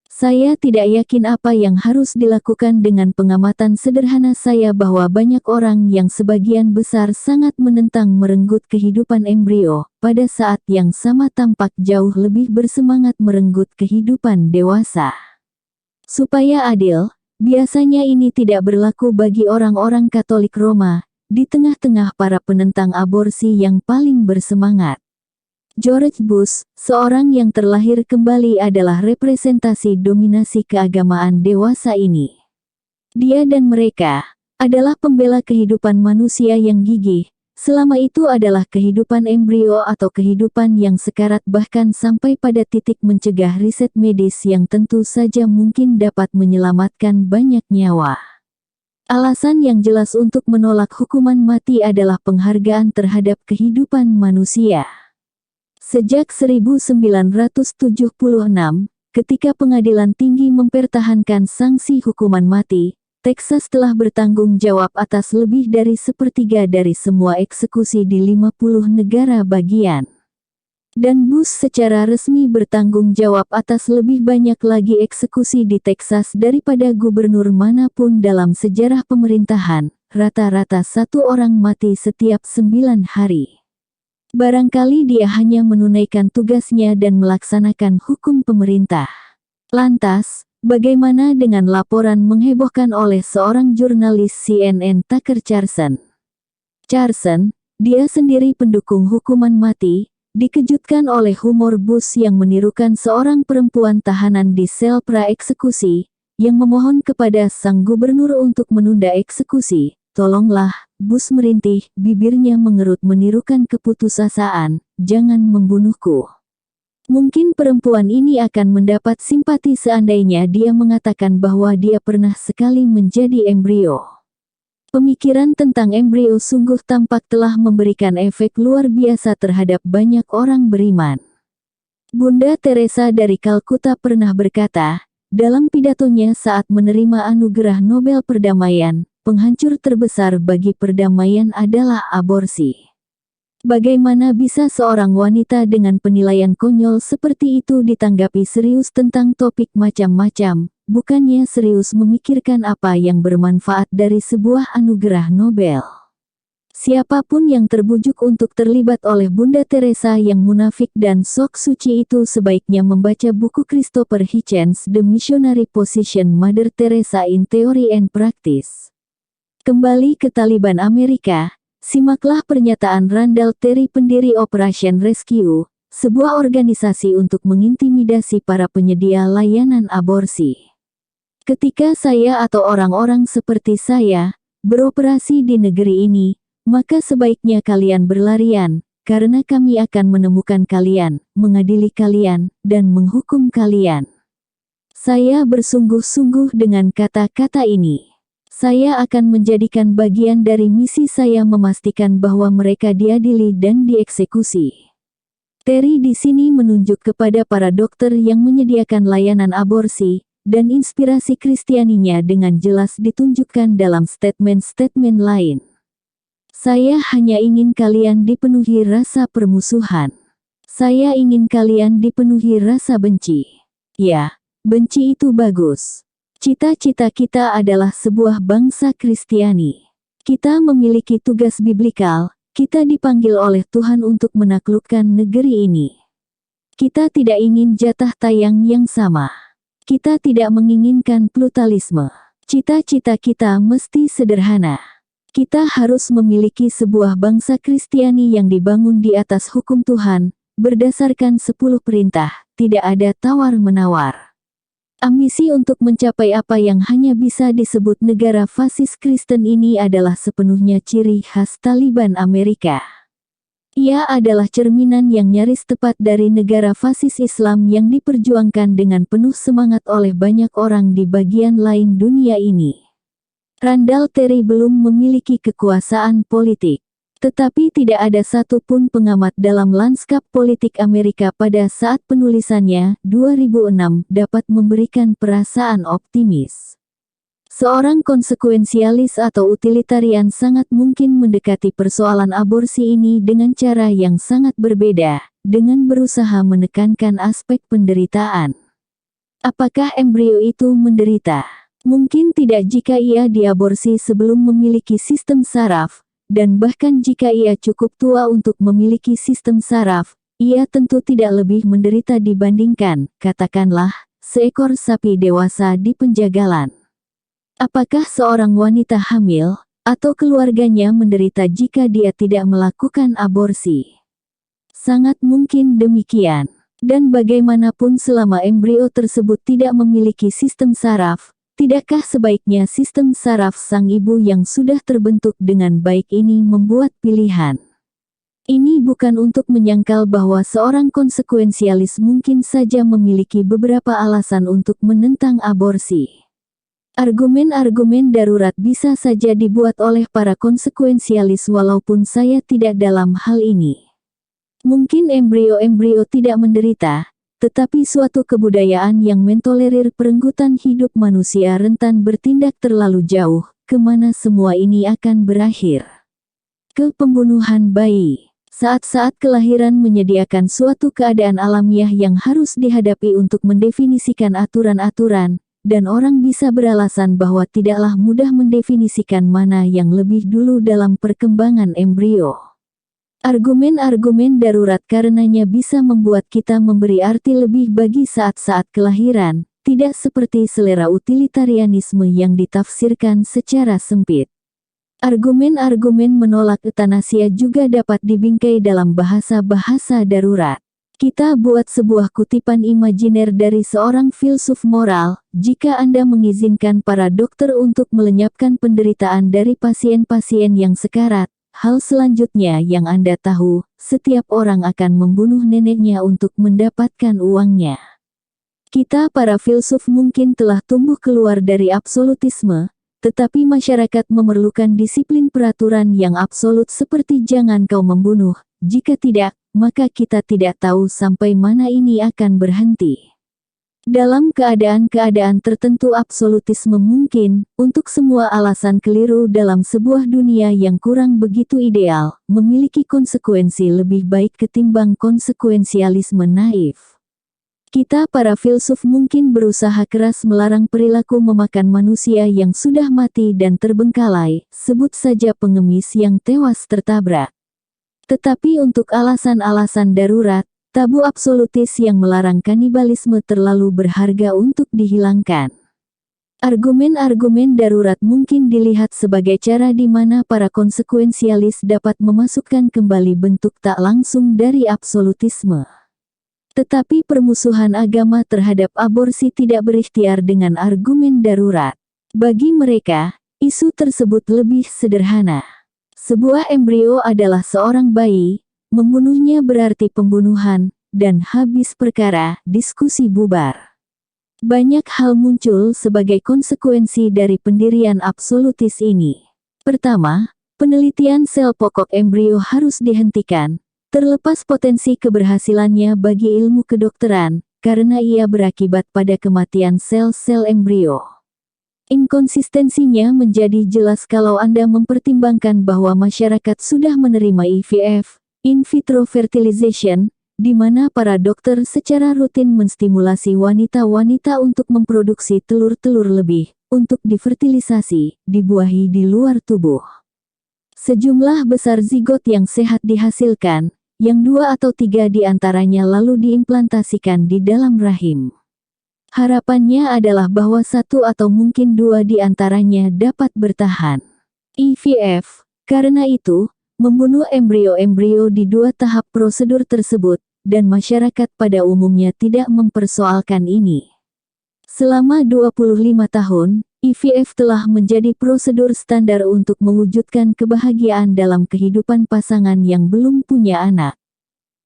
Saya tidak yakin apa yang harus dilakukan dengan pengamatan sederhana saya bahwa banyak orang yang sebagian besar sangat menentang merenggut kehidupan embrio, pada saat yang sama tampak jauh lebih bersemangat merenggut kehidupan dewasa. Supaya adil, biasanya ini tidak berlaku bagi orang-orang Katolik Roma, di tengah-tengah para penentang aborsi yang paling bersemangat. George Bush, seorang yang terlahir kembali adalah representasi dominasi keagamaan dewasa ini. Dia dan mereka adalah pembela kehidupan manusia yang gigih, selama itu adalah kehidupan embrio atau kehidupan yang sekarat bahkan sampai pada titik mencegah riset medis yang tentu saja mungkin dapat menyelamatkan banyak nyawa. Alasan yang jelas untuk menolak hukuman mati adalah penghargaan terhadap kehidupan manusia. Sejak 1976, ketika pengadilan tinggi mempertahankan sanksi hukuman mati, Texas telah bertanggung jawab atas lebih dari sepertiga dari semua eksekusi di 50 negara bagian. Dan Bush secara resmi bertanggung jawab atas lebih banyak lagi eksekusi di Texas daripada gubernur manapun dalam sejarah pemerintahan, rata-rata 1 orang mati setiap 9 hari. Barangkali dia hanya menunaikan tugasnya dan melaksanakan hukum pemerintah. Lantas, bagaimana dengan laporan menghebohkan oleh seorang jurnalis CNN Tucker Carlson? Carlson, dia sendiri pendukung hukuman mati, dikejutkan oleh humor Bush yang menirukan seorang perempuan tahanan di sel pra-eksekusi, yang memohon kepada sang gubernur untuk menunda eksekusi. Tolonglah, Bush merintih, bibirnya mengerut menirukan keputusasaan, jangan membunuhku. Mungkin perempuan ini akan mendapat simpati seandainya dia mengatakan bahwa dia pernah sekali menjadi embrio. Pemikiran tentang embrio sungguh tampak telah memberikan efek luar biasa terhadap banyak orang beriman. Bunda Teresa dari Kalkuta pernah berkata, dalam pidatonya saat menerima anugerah Nobel Perdamaian, penghancur terbesar bagi perdamaian adalah aborsi. Bagaimana bisa seorang wanita dengan penilaian konyol seperti itu ditanggapi serius tentang topik macam-macam, bukannya serius memikirkan apa yang bermanfaat dari sebuah anugerah Nobel. Siapapun yang terbujuk untuk terlibat oleh Bunda Teresa yang munafik dan sok suci itu sebaiknya membaca buku Christopher Hitchens The Missionary Position Mother Teresa in Theory and Practice. Kembali ke Taliban Amerika, simaklah pernyataan Randall Terry pendiri Operation Rescue, sebuah organisasi untuk mengintimidasi para penyedia layanan aborsi. Ketika saya atau orang-orang seperti saya beroperasi di negeri ini, maka sebaiknya kalian berlarian, karena kami akan menemukan kalian, mengadili kalian, dan menghukum kalian. Saya bersungguh-sungguh dengan kata-kata ini. Saya akan menjadikan bagian dari misi saya memastikan bahwa mereka diadili dan dieksekusi. Terry di sini menunjuk kepada para dokter yang menyediakan layanan aborsi, dan inspirasi Kristianinya dengan jelas ditunjukkan dalam statement-statement lain. Saya hanya ingin kalian dipenuhi rasa permusuhan. Saya ingin kalian dipenuhi rasa benci. Ya, benci itu bagus. Cita-cita kita adalah sebuah bangsa Kristiani. Kita memiliki tugas biblikal, kita dipanggil oleh Tuhan untuk menaklukkan negeri ini. Kita tidak ingin jatah tayang yang sama. Kita tidak menginginkan pluralisme. Cita-cita kita mesti sederhana. Kita harus memiliki sebuah bangsa Kristiani yang dibangun di atas hukum Tuhan, berdasarkan 10 perintah, tidak ada tawar-menawar. Ambisi untuk mencapai apa yang hanya bisa disebut negara fasis Kristen ini adalah sepenuhnya ciri khas Taliban Amerika. Ia adalah cerminan yang nyaris tepat dari negara fasis Islam yang diperjuangkan dengan penuh semangat oleh banyak orang di bagian lain dunia ini. Randall Terry belum memiliki kekuasaan politik. Tetapi tidak ada satupun pengamat dalam lanskap politik Amerika pada saat penulisannya, 2006, dapat memberikan perasaan optimis. Seorang konsekuensialis atau utilitarian sangat mungkin mendekati persoalan aborsi ini dengan cara yang sangat berbeda, dengan berusaha menekankan aspek penderitaan. Apakah embrio itu menderita? Mungkin tidak jika ia diaborsi sebelum memiliki sistem saraf, dan bahkan jika ia cukup tua untuk memiliki sistem saraf, ia tentu tidak lebih menderita dibandingkan, katakanlah, seekor sapi dewasa di penjagalan. Apakah seorang wanita hamil, atau keluarganya menderita jika dia tidak melakukan aborsi? Sangat mungkin demikian. Dan bagaimanapun selama embrio tersebut tidak memiliki sistem saraf, tidakkah sebaiknya sistem saraf sang ibu yang sudah terbentuk dengan baik ini membuat pilihan? Ini bukan untuk menyangkal bahwa seorang konsekuensialis mungkin saja memiliki beberapa alasan untuk menentang aborsi. Argumen-argumen darurat bisa saja dibuat oleh para konsekuensialis walaupun saya tidak dalam hal ini. Mungkin embrio-embrio tidak menderita, tetapi suatu kebudayaan yang mentolerir perenggutan hidup manusia rentan bertindak terlalu jauh, kemana semua ini akan berakhir. Ke pembunuhan bayi. Saat-saat kelahiran menyediakan suatu keadaan alamiah yang harus dihadapi untuk mendefinisikan aturan-aturan, dan orang bisa beralasan bahwa tidaklah mudah mendefinisikan mana yang lebih dulu dalam perkembangan embrio. Argumen-argumen darurat karenanya bisa membuat kita memberi arti lebih bagi saat-saat kelahiran, tidak seperti selera utilitarianisme yang ditafsirkan secara sempit. Argumen-argumen menolak euthanasia juga dapat dibingkai dalam bahasa-bahasa darurat. Kita buat sebuah kutipan imajiner dari seorang filsuf moral, jika Anda mengizinkan para dokter untuk melenyapkan penderitaan dari pasien-pasien yang sekarat, hal selanjutnya yang Anda tahu, setiap orang akan membunuh neneknya untuk mendapatkan uangnya. Kita para filsuf mungkin telah tumbuh keluar dari absolutisme, tetapi masyarakat memerlukan disiplin peraturan yang absolut seperti jangan kau membunuh, jika tidak, maka kita tidak tahu sampai mana ini akan berhenti. Dalam keadaan-keadaan tertentu absolutisme mungkin, untuk semua alasan keliru dalam sebuah dunia yang kurang begitu ideal, memiliki konsekuensi lebih baik ketimbang konsekuensialisme naif. Kita para filsuf mungkin berusaha keras melarang perilaku memakan manusia yang sudah mati dan terbengkalai, sebut saja pengemis yang tewas tertabrak. Tetapi untuk alasan-alasan darurat, tabu absolutis yang melarang kanibalisme terlalu berharga untuk dihilangkan. Argumen-argumen darurat mungkin dilihat sebagai cara di mana para konsekuensialis dapat memasukkan kembali bentuk tak langsung dari absolutisme. Tetapi permusuhan agama terhadap aborsi tidak berikhtiar dengan argumen darurat. Bagi mereka, isu tersebut lebih sederhana. Sebuah embrio adalah seorang bayi, membunuhnya berarti pembunuhan, dan habis perkara, diskusi bubar. Banyak hal muncul sebagai konsekuensi dari pendirian absolutis ini. Pertama, penelitian sel pokok embrio harus dihentikan, terlepas potensi keberhasilannya bagi ilmu kedokteran, karena ia berakibat pada kematian sel-sel embrio. Inkonsistensinya menjadi jelas kalau Anda mempertimbangkan bahwa masyarakat sudah menerima IVF, in vitro fertilization, di mana para dokter secara rutin menstimulasi wanita-wanita untuk memproduksi telur-telur lebih, untuk difertilisasi, dibuahi di luar tubuh. Sejumlah besar zigot yang sehat dihasilkan, yang 2 atau 3 di antaranya lalu diimplantasikan di dalam rahim. Harapannya adalah bahwa 1 atau mungkin 2 di antaranya dapat bertahan. IVF, karena itu, membunuh embrio-embrio di 2 tahap prosedur tersebut, dan masyarakat pada umumnya tidak mempersoalkan ini. Selama 25 tahun, IVF telah menjadi prosedur standar untuk mewujudkan kebahagiaan dalam kehidupan pasangan yang belum punya anak.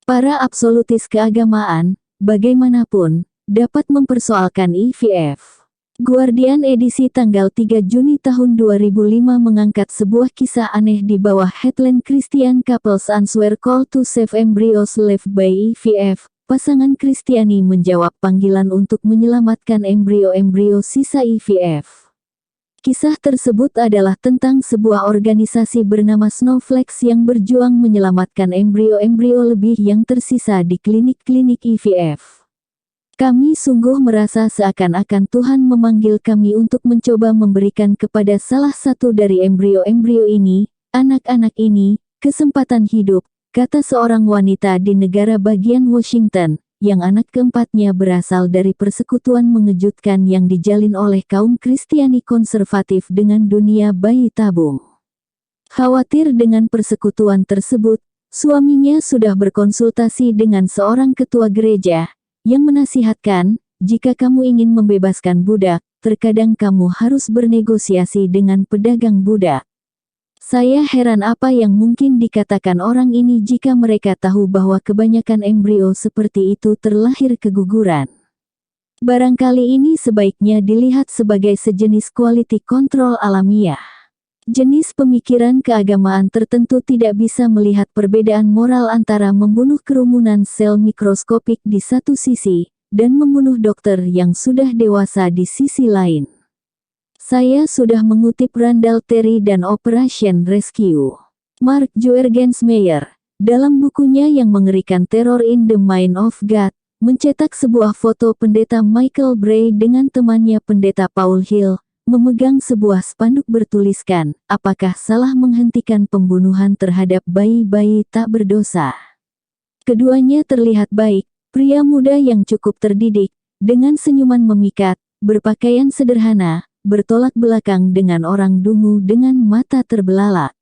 Para absolutis keagamaan, bagaimanapun, dapat mempersoalkan IVF. Guardian edisi tanggal 3 Juni tahun 2005 mengangkat sebuah kisah aneh di bawah headline Christian couples answer call to save embryos left by IVF. Pasangan Kristiani menjawab panggilan untuk menyelamatkan embrio-embrio sisa IVF. Kisah tersebut adalah tentang sebuah organisasi bernama Snowflakes yang berjuang menyelamatkan embrio-embrio lebih yang tersisa di klinik-klinik IVF. Kami sungguh merasa seakan-akan Tuhan memanggil kami untuk mencoba memberikan kepada salah satu dari embrio-embrio ini, anak-anak ini, kesempatan hidup, kata seorang wanita di negara bagian Washington, yang anak keempatnya berasal dari persekutuan mengejutkan yang dijalin oleh kaum Kristiani konservatif dengan dunia bayi tabung. Khawatir dengan persekutuan tersebut, suaminya sudah berkonsultasi dengan seorang ketua gereja, yang menasihatkan, jika kamu ingin membebaskan budak, terkadang kamu harus bernegosiasi dengan pedagang budak. Saya heran apa yang mungkin dikatakan orang ini jika mereka tahu bahwa kebanyakan embrio seperti itu terlahir keguguran. Barangkali ini sebaiknya dilihat sebagai sejenis quality control alamiah. Jenis pemikiran keagamaan tertentu tidak bisa melihat perbedaan moral antara membunuh kerumunan sel mikroskopik di satu sisi, dan membunuh dokter yang sudah dewasa di sisi lain. Saya sudah mengutip Randall Terry dan Operation Rescue. Mark Juergens Meyer, dalam bukunya yang mengerikan Terror in the Mind of God, mencetak sebuah foto pendeta Michael Bray dengan temannya pendeta Paul Hill, memegang sebuah spanduk bertuliskan, "Apakah salah menghentikan pembunuhan terhadap bayi-bayi tak berdosa?" Keduanya terlihat baik, pria muda yang cukup terdidik, dengan senyuman memikat, berpakaian sederhana, bertolak belakang dengan orang dungu dengan mata terbelalak.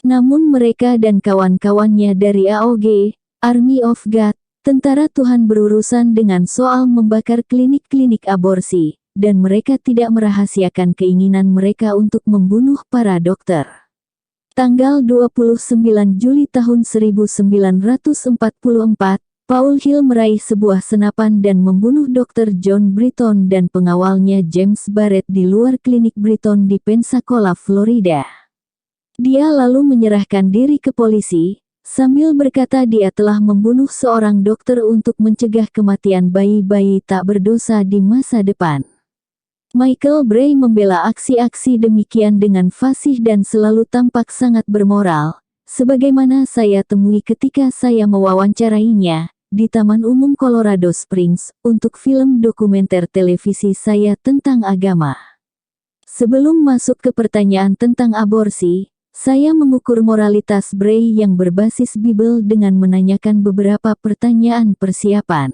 Namun mereka dan kawan-kawannya dari AOG, Army of God, tentara Tuhan berurusan dengan soal membakar klinik-klinik aborsi, dan mereka tidak merahasiakan keinginan mereka untuk membunuh para dokter. Tanggal 29 Juli tahun 1944, Paul Hill meraih sebuah senapan dan membunuh Dr. John Britton dan pengawalnya James Barrett di luar klinik Britton di Pensacola, Florida. Dia lalu menyerahkan diri ke polisi, sambil berkata dia telah membunuh seorang dokter untuk mencegah kematian bayi-bayi tak berdosa di masa depan. Michael Bray membela aksi-aksi demikian dengan fasih dan selalu tampak sangat bermoral, sebagaimana saya temui ketika saya mewawancarainya di Taman Umum Colorado Springs untuk film dokumenter televisi saya tentang agama. Sebelum masuk ke pertanyaan tentang aborsi, saya mengukur moralitas Bray yang berbasis Bible dengan menanyakan beberapa pertanyaan persiapan.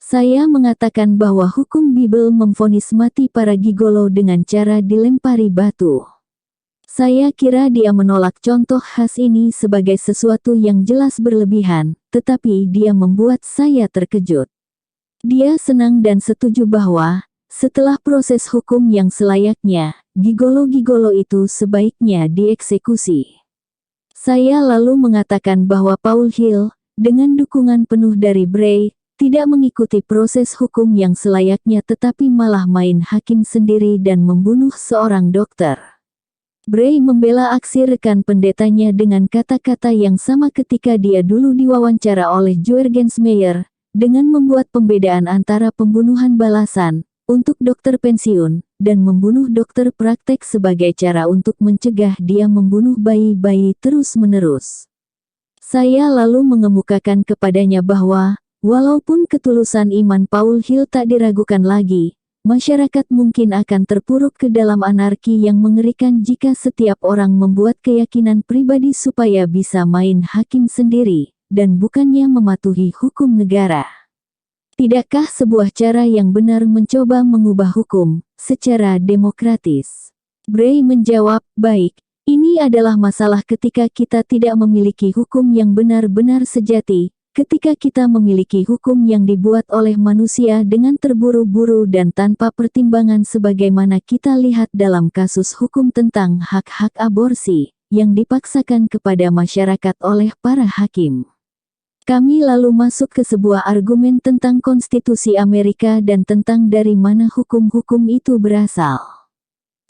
Saya mengatakan bahwa hukum Bible memvonis mati para gigolo dengan cara dilempari batu. Saya kira dia menolak contoh khas ini sebagai sesuatu yang jelas berlebihan, tetapi dia membuat saya terkejut. Dia senang dan setuju bahwa, setelah proses hukum yang selayaknya, gigolo-gigolo itu sebaiknya dieksekusi. Saya lalu mengatakan bahwa Paul Hill, dengan dukungan penuh dari Bray, tidak mengikuti proses hukum yang selayaknya tetapi malah main hakim sendiri dan membunuh seorang dokter. Bray membela aksi rekan pendetanya dengan kata-kata yang sama ketika dia dulu diwawancara oleh Juergens Meyer, dengan membuat pembedaan antara pembunuhan balasan, untuk dokter pensiun, dan membunuh dokter praktek sebagai cara untuk mencegah dia membunuh bayi-bayi terus-menerus. Saya lalu mengemukakan kepadanya bahwa, walaupun ketulusan iman Paul Hill tak diragukan lagi, masyarakat mungkin akan terpuruk ke dalam anarki yang mengerikan jika setiap orang membuat keyakinan pribadi supaya bisa main hakim sendiri, dan bukannya mematuhi hukum negara. Tidakkah sebuah cara yang benar mencoba mengubah hukum secara demokratis? Bray menjawab, "Baik, ini adalah masalah ketika kita tidak memiliki hukum yang benar-benar sejati. Ketika kita memiliki hukum yang dibuat oleh manusia dengan terburu-buru dan tanpa pertimbangan sebagaimana kita lihat dalam kasus hukum tentang hak-hak aborsi, yang dipaksakan kepada masyarakat oleh para hakim." Kami lalu masuk ke sebuah argumen tentang konstitusi Amerika dan tentang dari mana hukum-hukum itu berasal.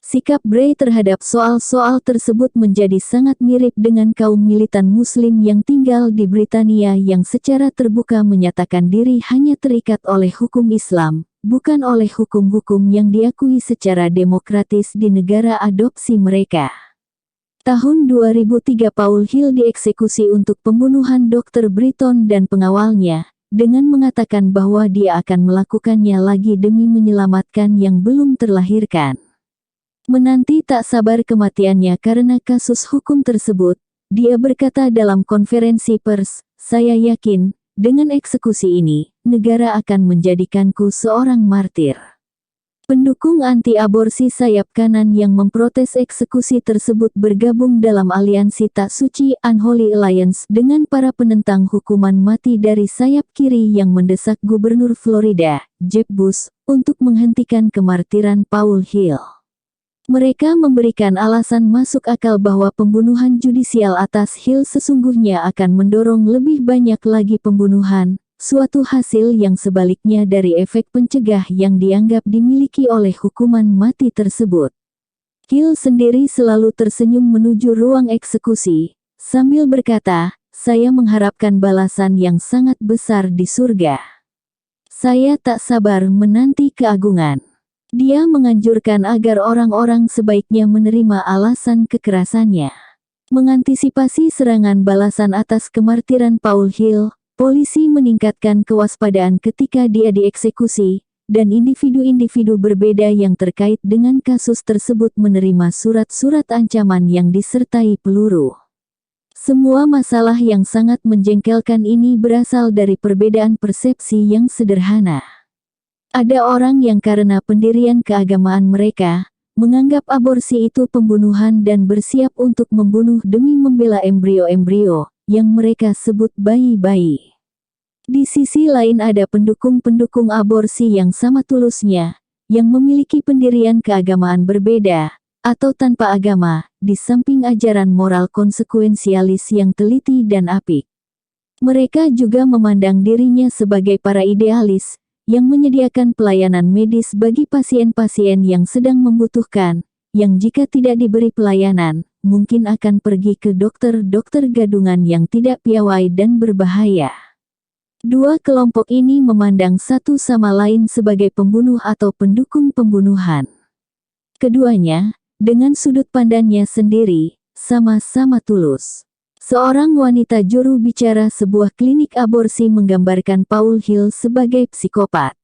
Sikap Bray terhadap soal-soal tersebut menjadi sangat mirip dengan kaum militan Muslim yang tinggal di Britania yang secara terbuka menyatakan diri hanya terikat oleh hukum Islam, bukan oleh hukum-hukum yang diakui secara demokratis di negara adopsi mereka. Tahun 2003 Paul Hill dieksekusi untuk pembunuhan Dr. Britton dan pengawalnya, dengan mengatakan bahwa dia akan melakukannya lagi demi menyelamatkan yang belum terlahirkan. Menanti tak sabar kematiannya karena kasus hukum tersebut, dia berkata dalam konferensi pers, "Saya yakin, dengan eksekusi ini, negara akan menjadikanku seorang martir." Pendukung anti-aborsi sayap kanan yang memprotes eksekusi tersebut bergabung dalam aliansi tak suci Unholy Alliance dengan para penentang hukuman mati dari sayap kiri yang mendesak Gubernur Florida, Jeb Bush, untuk menghentikan kemartiran Paul Hill. Mereka memberikan alasan masuk akal bahwa pembunuhan judisial atas Hill sesungguhnya akan mendorong lebih banyak lagi pembunuhan, suatu hasil yang sebaliknya dari efek pencegah yang dianggap dimiliki oleh hukuman mati tersebut. Hill sendiri selalu tersenyum menuju ruang eksekusi, sambil berkata, "Saya mengharapkan balasan yang sangat besar di surga. Saya tak sabar menanti keagungan." Dia menganjurkan agar orang-orang sebaiknya menerima alasan kekerasannya. Mengantisipasi serangan balasan atas kemartiran Paul Hill, polisi meningkatkan kewaspadaan ketika dia dieksekusi, dan individu-individu berbeda yang terkait dengan kasus tersebut menerima surat-surat ancaman yang disertai peluru. Semua masalah yang sangat menjengkelkan ini berasal dari perbedaan persepsi yang sederhana. Ada orang yang karena pendirian keagamaan mereka, menganggap aborsi itu pembunuhan dan bersiap untuk membunuh demi membela embrio-embrio, yang mereka sebut bayi-bayi. Di sisi lain ada pendukung-pendukung aborsi yang sama tulusnya, yang memiliki pendirian keagamaan berbeda, atau tanpa agama, di samping ajaran moral konsekuensialis yang teliti dan apik. Mereka juga memandang dirinya sebagai para idealis, yang menyediakan pelayanan medis bagi pasien-pasien yang sedang membutuhkan, yang jika tidak diberi pelayanan, mungkin akan pergi ke dokter-dokter gadungan yang tidak piawai dan berbahaya. Dua kelompok ini memandang satu sama lain sebagai pembunuh atau pendukung pembunuhan. Keduanya, dengan sudut pandangnya sendiri, sama-sama tulus. Seorang wanita juru bicara sebuah klinik aborsi menggambarkan Paul Hill sebagai psikopat.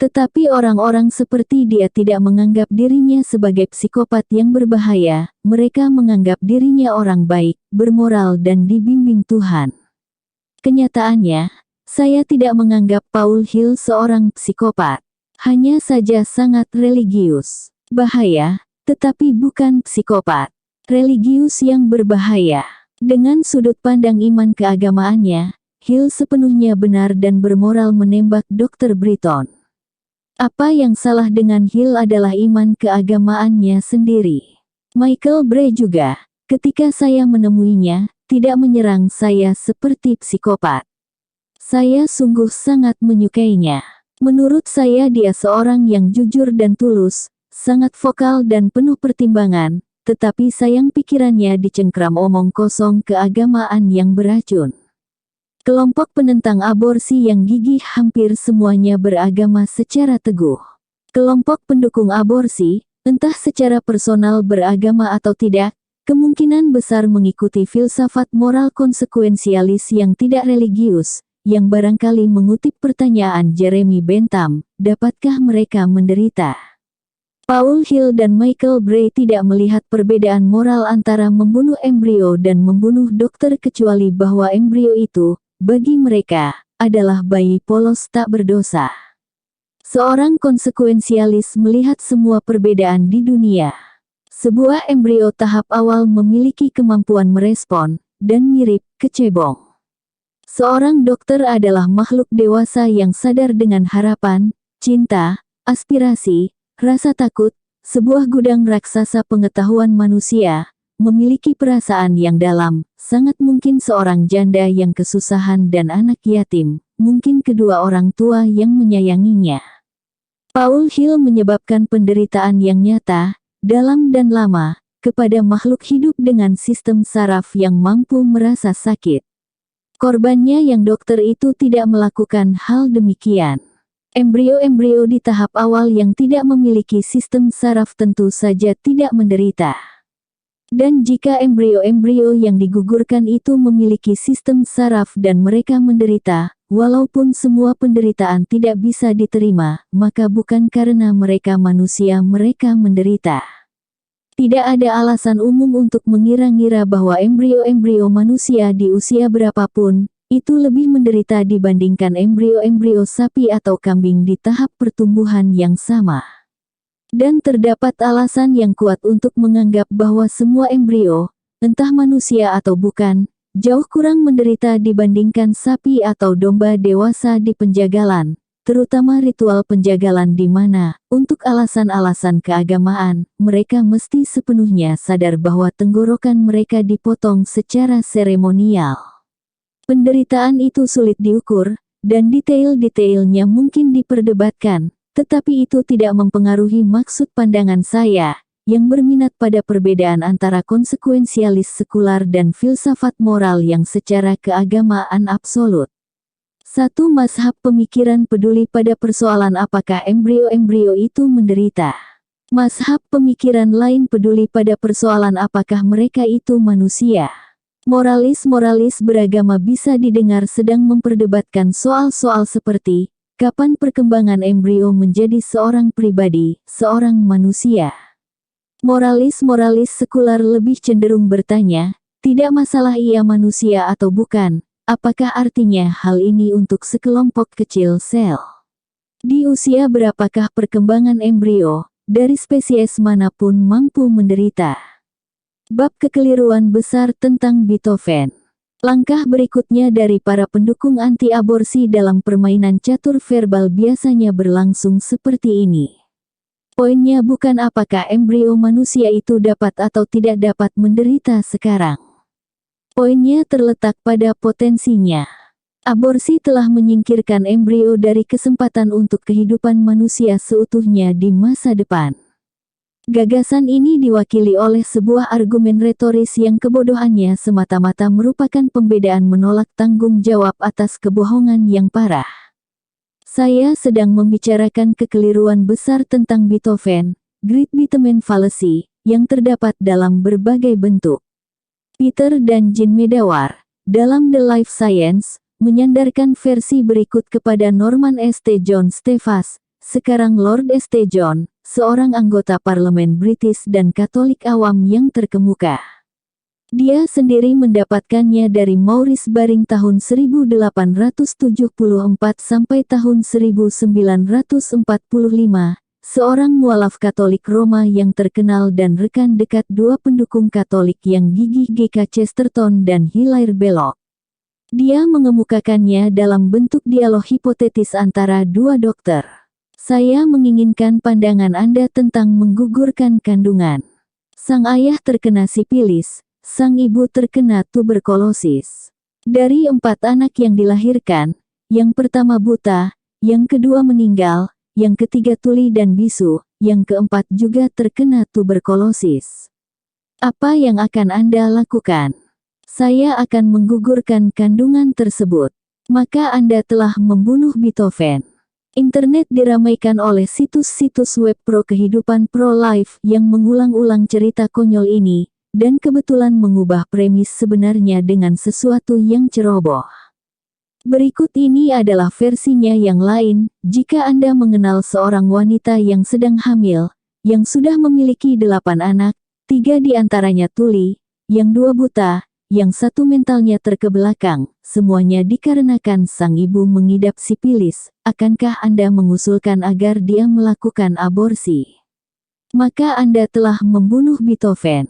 Tetapi orang-orang seperti dia tidak menganggap dirinya sebagai psikopat yang berbahaya, mereka menganggap dirinya orang baik, bermoral dan dibimbing Tuhan. Kenyataannya, saya tidak menganggap Paul Hill seorang psikopat. Hanya saja sangat religius. Bahaya, tetapi bukan psikopat. Religius yang berbahaya. Dengan sudut pandang iman keagamaannya, Hill sepenuhnya benar dan bermoral menembak Dr. Britton. Apa yang salah dengan Hill adalah iman keagamaannya sendiri. Michael Bray juga, ketika saya menemuinya, tidak menyerang saya seperti psikopat. Saya sungguh sangat menyukainya. Menurut saya dia seorang yang jujur dan tulus, sangat vokal dan penuh pertimbangan, tetapi sayang pikirannya dicengkram omong kosong keagamaan yang beracun. Kelompok penentang aborsi yang gigih hampir semuanya beragama secara teguh. Kelompok pendukung aborsi, entah secara personal beragama atau tidak, kemungkinan besar mengikuti filsafat moral konsekuensialis yang tidak religius, yang barangkali mengutip pertanyaan Jeremy Bentham, dapatkah mereka menderita? Paul Hill dan Michael Bray tidak melihat perbedaan moral antara membunuh embrio dan membunuh dokter kecuali bahwa embrio itu, bagi mereka, adalah bayi polos tak berdosa. Seorang konsekuensialis melihat semua perbedaan di dunia. Sebuah embrio tahap awal memiliki kemampuan merespon, dan mirip kecebong. Seorang dokter adalah makhluk dewasa yang sadar dengan harapan, cinta, aspirasi, rasa takut, sebuah gudang raksasa pengetahuan manusia, memiliki perasaan yang dalam, sangat mungkin seorang janda yang kesusahan dan anak yatim, mungkin kedua orang tua yang menyayanginya. Paul Hill menyebabkan penderitaan yang nyata, dalam dan lama, kepada makhluk hidup dengan sistem saraf yang mampu merasa sakit. Korbannya yang dokter itu tidak melakukan hal demikian. Embrio-embrio di tahap awal yang tidak memiliki sistem saraf tentu saja tidak menderita. Dan jika embrio-embrio yang digugurkan itu memiliki sistem saraf dan mereka menderita, walaupun semua penderitaan tidak bisa diterima, maka bukan karena mereka manusia mereka menderita. Tidak ada alasan umum untuk mengira-ngira bahwa embrio-embrio manusia di usia berapapun, itu lebih menderita dibandingkan embrio-embrio sapi atau kambing di tahap pertumbuhan yang sama. Dan terdapat alasan yang kuat untuk menganggap bahwa semua embrio, entah manusia atau bukan, jauh kurang menderita dibandingkan sapi atau domba dewasa di penjagalan. Terutama ritual penjagalan di mana, untuk alasan-alasan keagamaan, mereka mesti sepenuhnya sadar bahwa tenggorokan mereka dipotong secara seremonial. Penderitaan itu sulit diukur, dan detail-detailnya mungkin diperdebatkan, tetapi itu tidak mempengaruhi maksud pandangan saya, yang berminat pada perbedaan antara konsekuensialis sekular dan filsafat moral yang secara keagamaan absolut. Satu mazhab pemikiran peduli pada persoalan apakah embrio-embrio itu menderita. Mazhab pemikiran lain peduli pada persoalan apakah mereka itu manusia. Moralis-moralis beragama bisa didengar sedang memperdebatkan soal-soal seperti, Kapan perkembangan embrio menjadi seorang pribadi, seorang manusia? Moralis-moralis sekular lebih cenderung bertanya, tidak masalah ia manusia atau bukan, apakah artinya hal ini untuk sekelompok kecil sel? Di usia berapakah perkembangan embrio, dari spesies manapun mampu menderita? Bab kekeliruan besar tentang Beethoven. Langkah berikutnya dari para pendukung anti-aborsi dalam permainan catur verbal biasanya berlangsung seperti ini. Poinnya bukan apakah embrio manusia itu dapat atau tidak dapat menderita sekarang. Poinnya terletak pada potensinya. Aborsi telah menyingkirkan embrio dari kesempatan untuk kehidupan manusia seutuhnya di masa depan. Gagasan ini diwakili oleh sebuah argumen retoris yang kebodohannya semata-mata merupakan pembedaan menolak tanggung jawab atas kebohongan yang parah. Saya sedang membicarakan kekeliruan besar tentang Beethoven, Great Beatlement Fallacy, yang terdapat dalam berbagai bentuk. Peter dan Jean Medawar, dalam The Life Science, menyandarkan versi berikut kepada Norman St. John Stephens, sekarang Lord St. John, seorang anggota parlemen British dan Katolik awam yang terkemuka. Dia sendiri mendapatkannya dari Maurice Baring tahun 1874 sampai tahun 1945, seorang mualaf Katolik Roma yang terkenal dan rekan dekat dua pendukung Katolik yang gigih G.K. Chesterton dan Hilaire Belloc. Dia mengemukakannya dalam bentuk dialog hipotetis antara dua dokter. Saya menginginkan pandangan Anda tentang menggugurkan kandungan. Sang ayah terkena sipilis, sang ibu terkena tuberkulosis. Dari 4 anak yang dilahirkan, yang pertama buta, yang kedua meninggal, yang ketiga tuli dan bisu, yang keempat juga terkena tuberkulosis. Apa yang akan Anda lakukan? Saya akan menggugurkan kandungan tersebut. Maka Anda telah membunuh Beethoven. Internet diramaikan oleh situs-situs web pro kehidupan pro-life yang mengulang-ulang cerita konyol ini, dan kebetulan mengubah premis sebenarnya dengan sesuatu yang ceroboh. Berikut ini adalah versinya yang lain. Jika Anda mengenal seorang wanita yang sedang hamil, yang sudah memiliki 8 anak, 3 diantaranya tuli, yang 2 buta, yang 1 mentalnya terkebelakang, semuanya dikarenakan sang ibu mengidap sipilis, akankah Anda mengusulkan agar dia melakukan aborsi? Maka Anda telah membunuh Beethoven.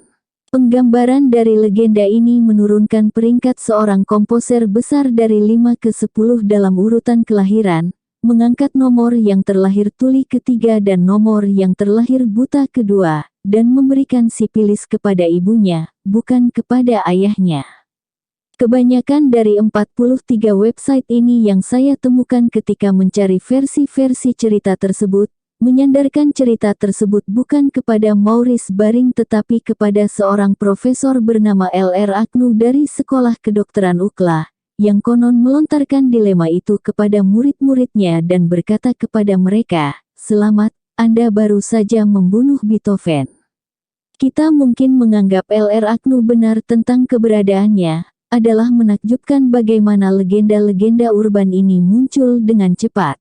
Penggambaran dari legenda ini menurunkan peringkat seorang komposer besar dari 5 ke 10 dalam urutan kelahiran, mengangkat nomor yang terlahir tuli ketiga dan nomor yang terlahir buta kedua, dan memberikan sipilis kepada ibunya, bukan kepada ayahnya. Kebanyakan dari 43 website ini yang saya temukan ketika mencari versi-versi cerita tersebut, menyandarkan cerita tersebut bukan kepada Maurice Baring tetapi kepada seorang profesor bernama L.R. Agnew dari Sekolah Kedokteran UCLA, yang konon melontarkan dilema itu kepada murid-muridnya dan berkata kepada mereka, "Selamat, Anda baru saja membunuh Beethoven." Kita mungkin menganggap L.R. Agnew benar tentang keberadaannya, adalah menakjubkan bagaimana legenda-legenda urban ini muncul dengan cepat.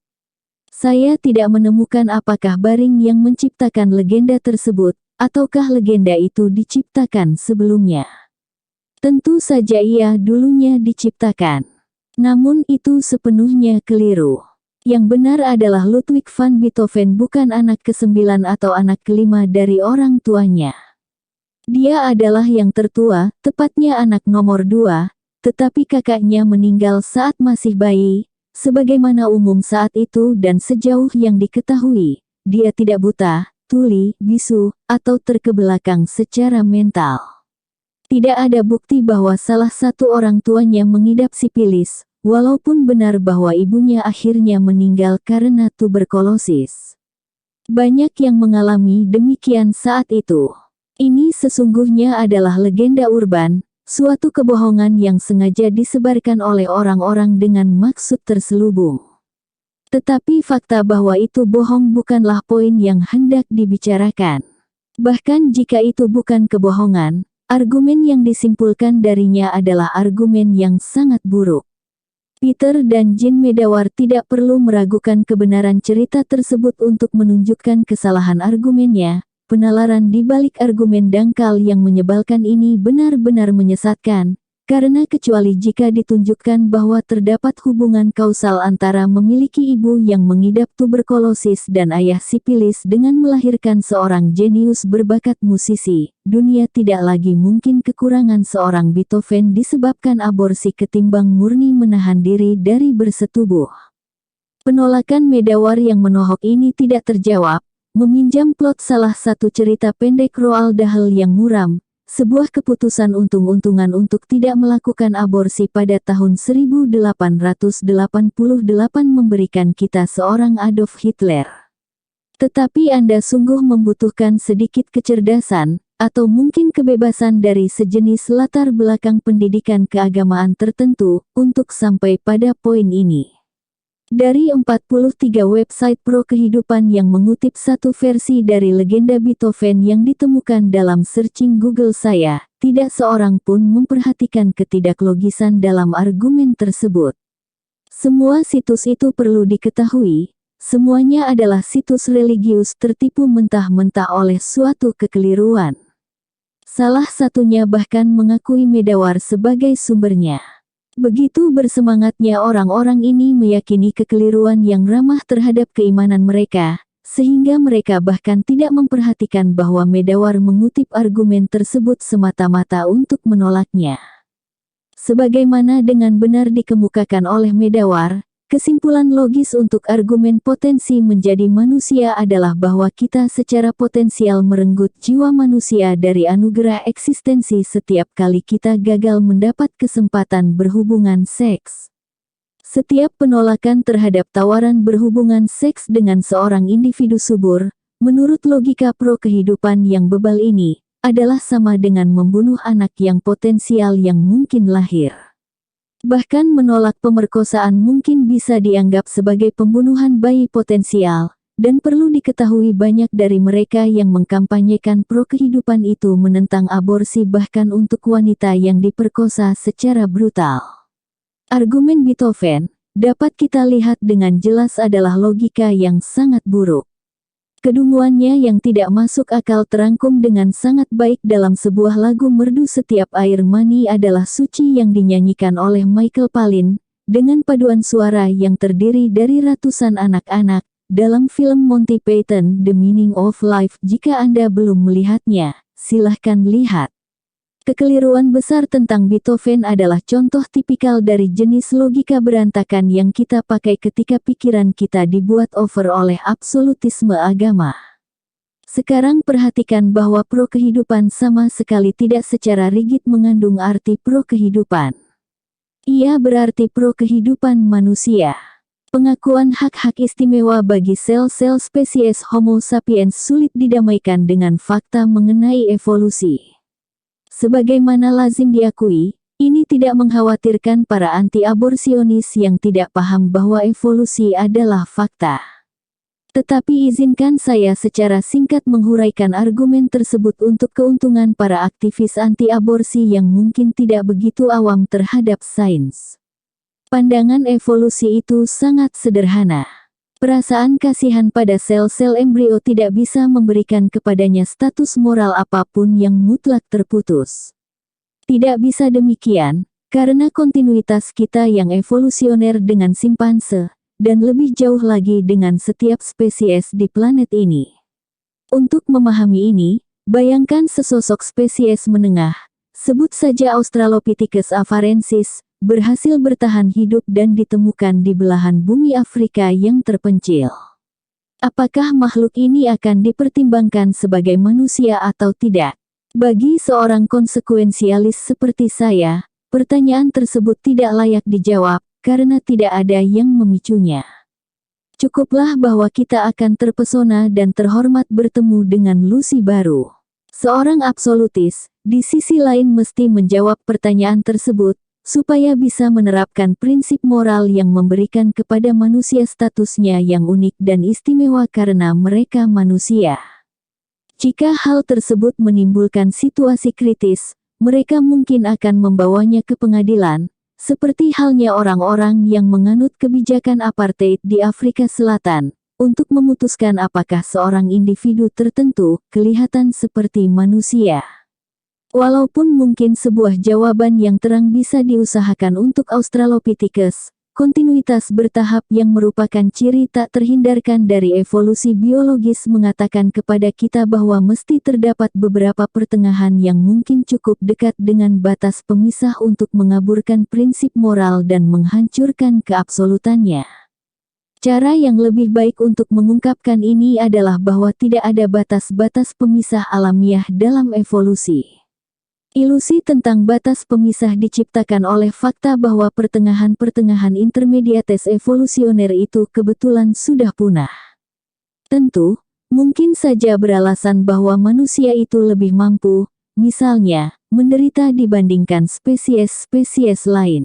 Saya tidak menemukan apakah Baring yang menciptakan legenda tersebut, ataukah legenda itu diciptakan sebelumnya. Tentu saja ia dulunya diciptakan. Namun itu sepenuhnya keliru. Yang benar adalah Ludwig van Beethoven bukan anak ke-9 atau anak ke-5 dari orang tuanya. Dia adalah yang tertua, tepatnya anak nomor 2, tetapi kakaknya meninggal saat masih bayi, sebagaimana umum saat itu dan sejauh yang diketahui, dia tidak buta, tuli, bisu, atau terkebelakang secara mental. Tidak ada bukti bahwa salah satu orang tuanya mengidap sipilis, walaupun benar bahwa ibunya akhirnya meninggal karena tuberkulosis. Banyak yang mengalami demikian saat itu. Ini sesungguhnya adalah legenda urban, suatu kebohongan yang sengaja disebarkan oleh orang-orang dengan maksud terselubung. Tetapi fakta bahwa itu bohong bukanlah poin yang hendak dibicarakan. Bahkan jika itu bukan kebohongan, argumen yang disimpulkan darinya adalah argumen yang sangat buruk. Peter dan Jin Medawar tidak perlu meragukan kebenaran cerita tersebut untuk menunjukkan kesalahan argumennya. Penalaran di balik argumen dangkal yang menyebalkan ini benar-benar menyesatkan, karena kecuali jika ditunjukkan bahwa terdapat hubungan kausal antara memiliki ibu yang mengidap tuberkulosis dan ayah sipilis dengan melahirkan seorang jenius berbakat musisi, dunia tidak lagi mungkin kekurangan seorang Beethoven disebabkan aborsi ketimbang murni menahan diri dari bersetubuh. Penolakan Medawar yang menohok ini tidak terjawab. Meminjam plot salah satu cerita pendek Roald Dahl yang muram, sebuah keputusan untung-untungan untuk tidak melakukan aborsi pada tahun 1888 memberikan kita seorang Adolf Hitler. Tetapi Anda sungguh membutuhkan sedikit kecerdasan, atau mungkin kebebasan dari sejenis latar belakang pendidikan keagamaan tertentu, untuk sampai pada poin ini. Dari 43 website pro kehidupan yang mengutip satu versi dari legenda Beethoven yang ditemukan dalam searching Google saya, tidak seorang pun memperhatikan ketidaklogisan dalam argumen tersebut. Semua situs itu perlu diketahui, semuanya adalah situs religius tertipu mentah-mentah oleh suatu kekeliruan. Salah satunya bahkan mengakui Medawar sebagai sumbernya. Begitu bersemangatnya orang-orang ini meyakini kekeliruan yang ramah terhadap keimanan mereka, sehingga mereka bahkan tidak memperhatikan bahwa Medawar mengutip argumen tersebut semata-mata untuk menolaknya. Sebagaimana dengan benar dikemukakan oleh Medawar, kesimpulan logis untuk argumen potensi menjadi manusia adalah bahwa kita secara potensial merenggut jiwa manusia dari anugerah eksistensi setiap kali kita gagal mendapat kesempatan berhubungan seks. Setiap penolakan terhadap tawaran berhubungan seks dengan seorang individu subur, menurut logika pro kehidupan yang bebal ini, adalah sama dengan membunuh anak yang potensial yang mungkin lahir. Bahkan menolak pemerkosaan mungkin bisa dianggap sebagai pembunuhan bayi potensial, dan perlu diketahui banyak dari mereka yang mengkampanyekan pro kehidupan itu menentang aborsi bahkan untuk wanita yang diperkosa secara brutal. Argumen Beethoven, dapat kita lihat dengan jelas adalah logika yang sangat buruk. Kedunguannya yang tidak masuk akal terangkum dengan sangat baik dalam sebuah lagu merdu Setiap Air Mani Adalah Suci yang dinyanyikan oleh Michael Palin, dengan paduan suara yang terdiri dari ratusan anak-anak, dalam film Monty Python The Meaning of Life. Jika Anda belum melihatnya, silahkan lihat. Kekeliruan besar tentang Beethoven adalah contoh tipikal dari jenis logika berantakan yang kita pakai ketika pikiran kita dibuat over oleh absolutisme agama. Sekarang perhatikan bahwa pro kehidupan sama sekali tidak secara rigid mengandung arti pro kehidupan. Ia berarti pro kehidupan manusia. Pengakuan hak-hak istimewa bagi sel-sel spesies Homo sapiens sulit didamaikan dengan fakta mengenai evolusi. Sebagaimana lazim diakui, ini tidak mengkhawatirkan para anti-aborsionis yang tidak paham bahwa evolusi adalah fakta. Tetapi izinkan saya secara singkat menghuraikan argumen tersebut untuk keuntungan para aktivis anti-aborsi yang mungkin tidak begitu awam terhadap sains. Pandangan evolusi itu sangat sederhana. Perasaan kasihan pada sel-sel embrio tidak bisa memberikan kepadanya status moral apapun yang mutlak terputus. Tidak bisa demikian, karena kontinuitas kita yang evolusioner dengan simpanse, dan lebih jauh lagi dengan setiap spesies di planet ini. Untuk memahami ini, bayangkan sesosok spesies menengah, sebut saja Australopithecus afarensis, berhasil bertahan hidup dan ditemukan di belahan bumi Afrika yang terpencil. Apakah makhluk ini akan dipertimbangkan sebagai manusia atau tidak? Bagi seorang konsekuensialis seperti saya, pertanyaan tersebut tidak layak dijawab, karena tidak ada yang memicunya. Cukuplah bahwa kita akan terpesona dan terhormat bertemu dengan Lucy baru. Seorang absolutis, di sisi lain mesti menjawab pertanyaan tersebut, supaya bisa menerapkan prinsip moral yang memberikan kepada manusia statusnya yang unik dan istimewa karena mereka manusia. Jika hal tersebut menimbulkan situasi kritis, mereka mungkin akan membawanya ke pengadilan, seperti halnya orang-orang yang menganut kebijakan apartheid di Afrika Selatan, untuk memutuskan apakah seorang individu tertentu kelihatan seperti manusia. Walaupun mungkin sebuah jawaban yang terang bisa diusahakan untuk Australopithecus, kontinuitas bertahap yang merupakan ciri tak terhindarkan dari evolusi biologis mengatakan kepada kita bahwa mesti terdapat beberapa pertengahan yang mungkin cukup dekat dengan batas pemisah untuk mengaburkan prinsip moral dan menghancurkan keabsolutannya. Cara yang lebih baik untuk mengungkapkan ini adalah bahwa tidak ada batas-batas pemisah alamiah dalam evolusi. Ilusi tentang batas pemisah diciptakan oleh fakta bahwa pertengahan-pertengahan intermediates evolusioner itu kebetulan sudah punah. Tentu, mungkin saja beralasan bahwa manusia itu lebih mampu, misalnya, menderita dibandingkan spesies-spesies lain.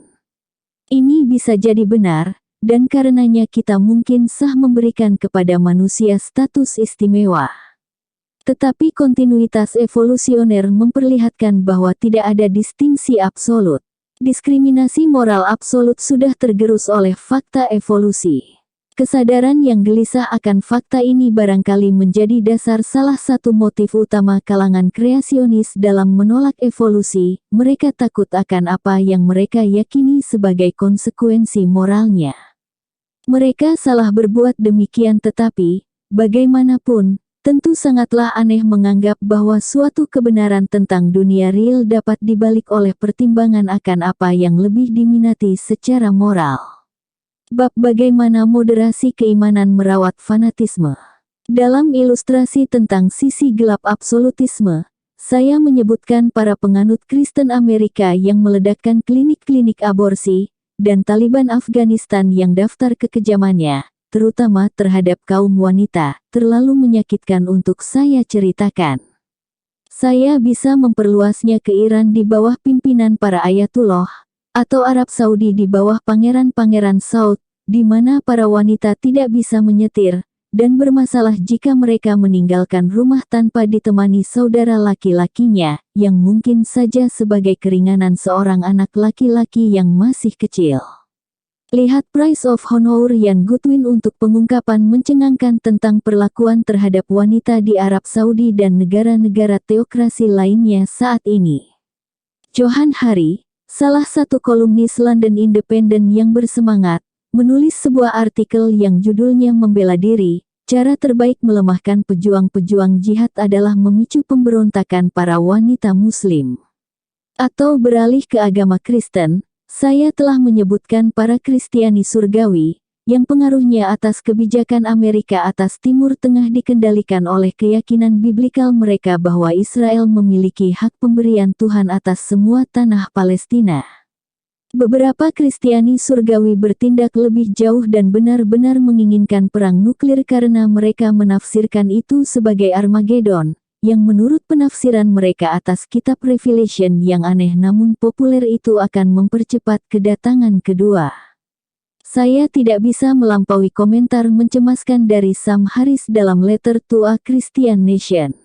Ini bisa jadi benar, dan karenanya kita mungkin sah memberikan kepada manusia status istimewa. Tetapi kontinuitas evolusioner memperlihatkan bahwa tidak ada distingsi absolut. Diskriminasi moral absolut sudah tergerus oleh fakta evolusi. Kesadaran yang gelisah akan fakta ini barangkali menjadi dasar salah satu motif utama kalangan kreasionis dalam menolak evolusi. Mereka takut akan apa yang mereka yakini sebagai konsekuensi moralnya. Mereka salah berbuat demikian, tetapi, bagaimanapun, tentu sangatlah aneh menganggap bahwa suatu kebenaran tentang dunia real dapat dibalik oleh pertimbangan akan apa yang lebih diminati secara moral. Bab bagaimana moderasi keimanan merawat fanatisme. Dalam ilustrasi tentang sisi gelap absolutisme, saya menyebutkan para penganut Kristen Amerika yang meledakkan klinik-klinik aborsi, dan Taliban Afghanistan yang daftar kekejamannya, terutama terhadap kaum wanita, terlalu menyakitkan untuk saya ceritakan. Saya bisa memperluasnya ke Iran di bawah pimpinan para Ayatullah, atau Arab Saudi di bawah pangeran-pangeran Saud, di mana para wanita tidak bisa menyetir, dan bermasalah jika mereka meninggalkan rumah tanpa ditemani saudara laki-lakinya, yang mungkin saja sebagai keringanan seorang anak laki-laki yang masih kecil. Lihat Price of Honor Ian Goodwin untuk pengungkapan mencengangkan tentang perlakuan terhadap wanita di Arab Saudi dan negara-negara teokrasi lainnya saat ini. Johan Hari, salah satu kolumnis London Independent yang bersemangat, menulis sebuah artikel yang judulnya Membela Diri, cara terbaik melemahkan pejuang-pejuang jihad adalah memicu pemberontakan para wanita muslim. Atau beralih ke agama Kristen, saya telah menyebutkan para Kristiani surgawi, yang pengaruhnya atas kebijakan Amerika atas Timur Tengah dikendalikan oleh keyakinan biblikal mereka bahwa Israel memiliki hak pemberian Tuhan atas semua tanah Palestina. Beberapa Kristiani surgawi bertindak lebih jauh dan benar-benar menginginkan perang nuklir karena mereka menafsirkan itu sebagai Armageddon, yang menurut penafsiran mereka atas kitab Revelation yang aneh namun populer itu akan mempercepat kedatangan kedua. Saya tidak bisa melampaui komentar mencemaskan dari Sam Harris dalam Letter to a Christian Nation.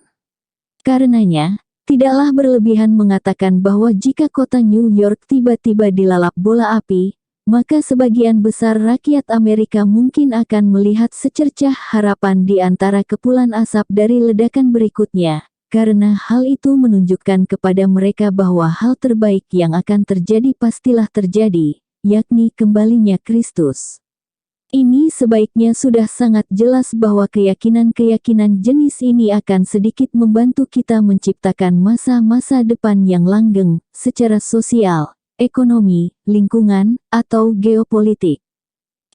Karenanya, tidaklah berlebihan mengatakan bahwa jika kota New York tiba-tiba dilalap bola api, maka sebagian besar rakyat Amerika mungkin akan melihat secercah harapan di antara kepulan asap dari ledakan berikutnya, karena hal itu menunjukkan kepada mereka bahwa hal terbaik yang akan terjadi pastilah terjadi, yakni kembalinya Kristus. Ini sebaiknya sudah sangat jelas bahwa keyakinan-keyakinan jenis ini akan sedikit membantu kita menciptakan masa-masa depan yang langgeng, secara sosial, ekonomi, lingkungan, atau geopolitik.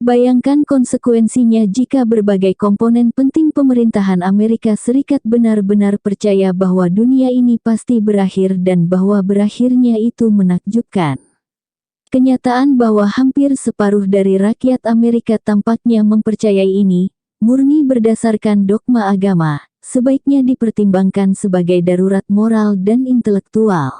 Bayangkan konsekuensinya jika berbagai komponen penting pemerintahan Amerika Serikat benar-benar percaya bahwa dunia ini pasti berakhir dan bahwa berakhirnya itu menakjubkan. Kenyataan bahwa hampir separuh dari rakyat Amerika tampaknya mempercayai ini, murni berdasarkan dogma agama, sebaiknya dipertimbangkan sebagai darurat moral dan intelektual.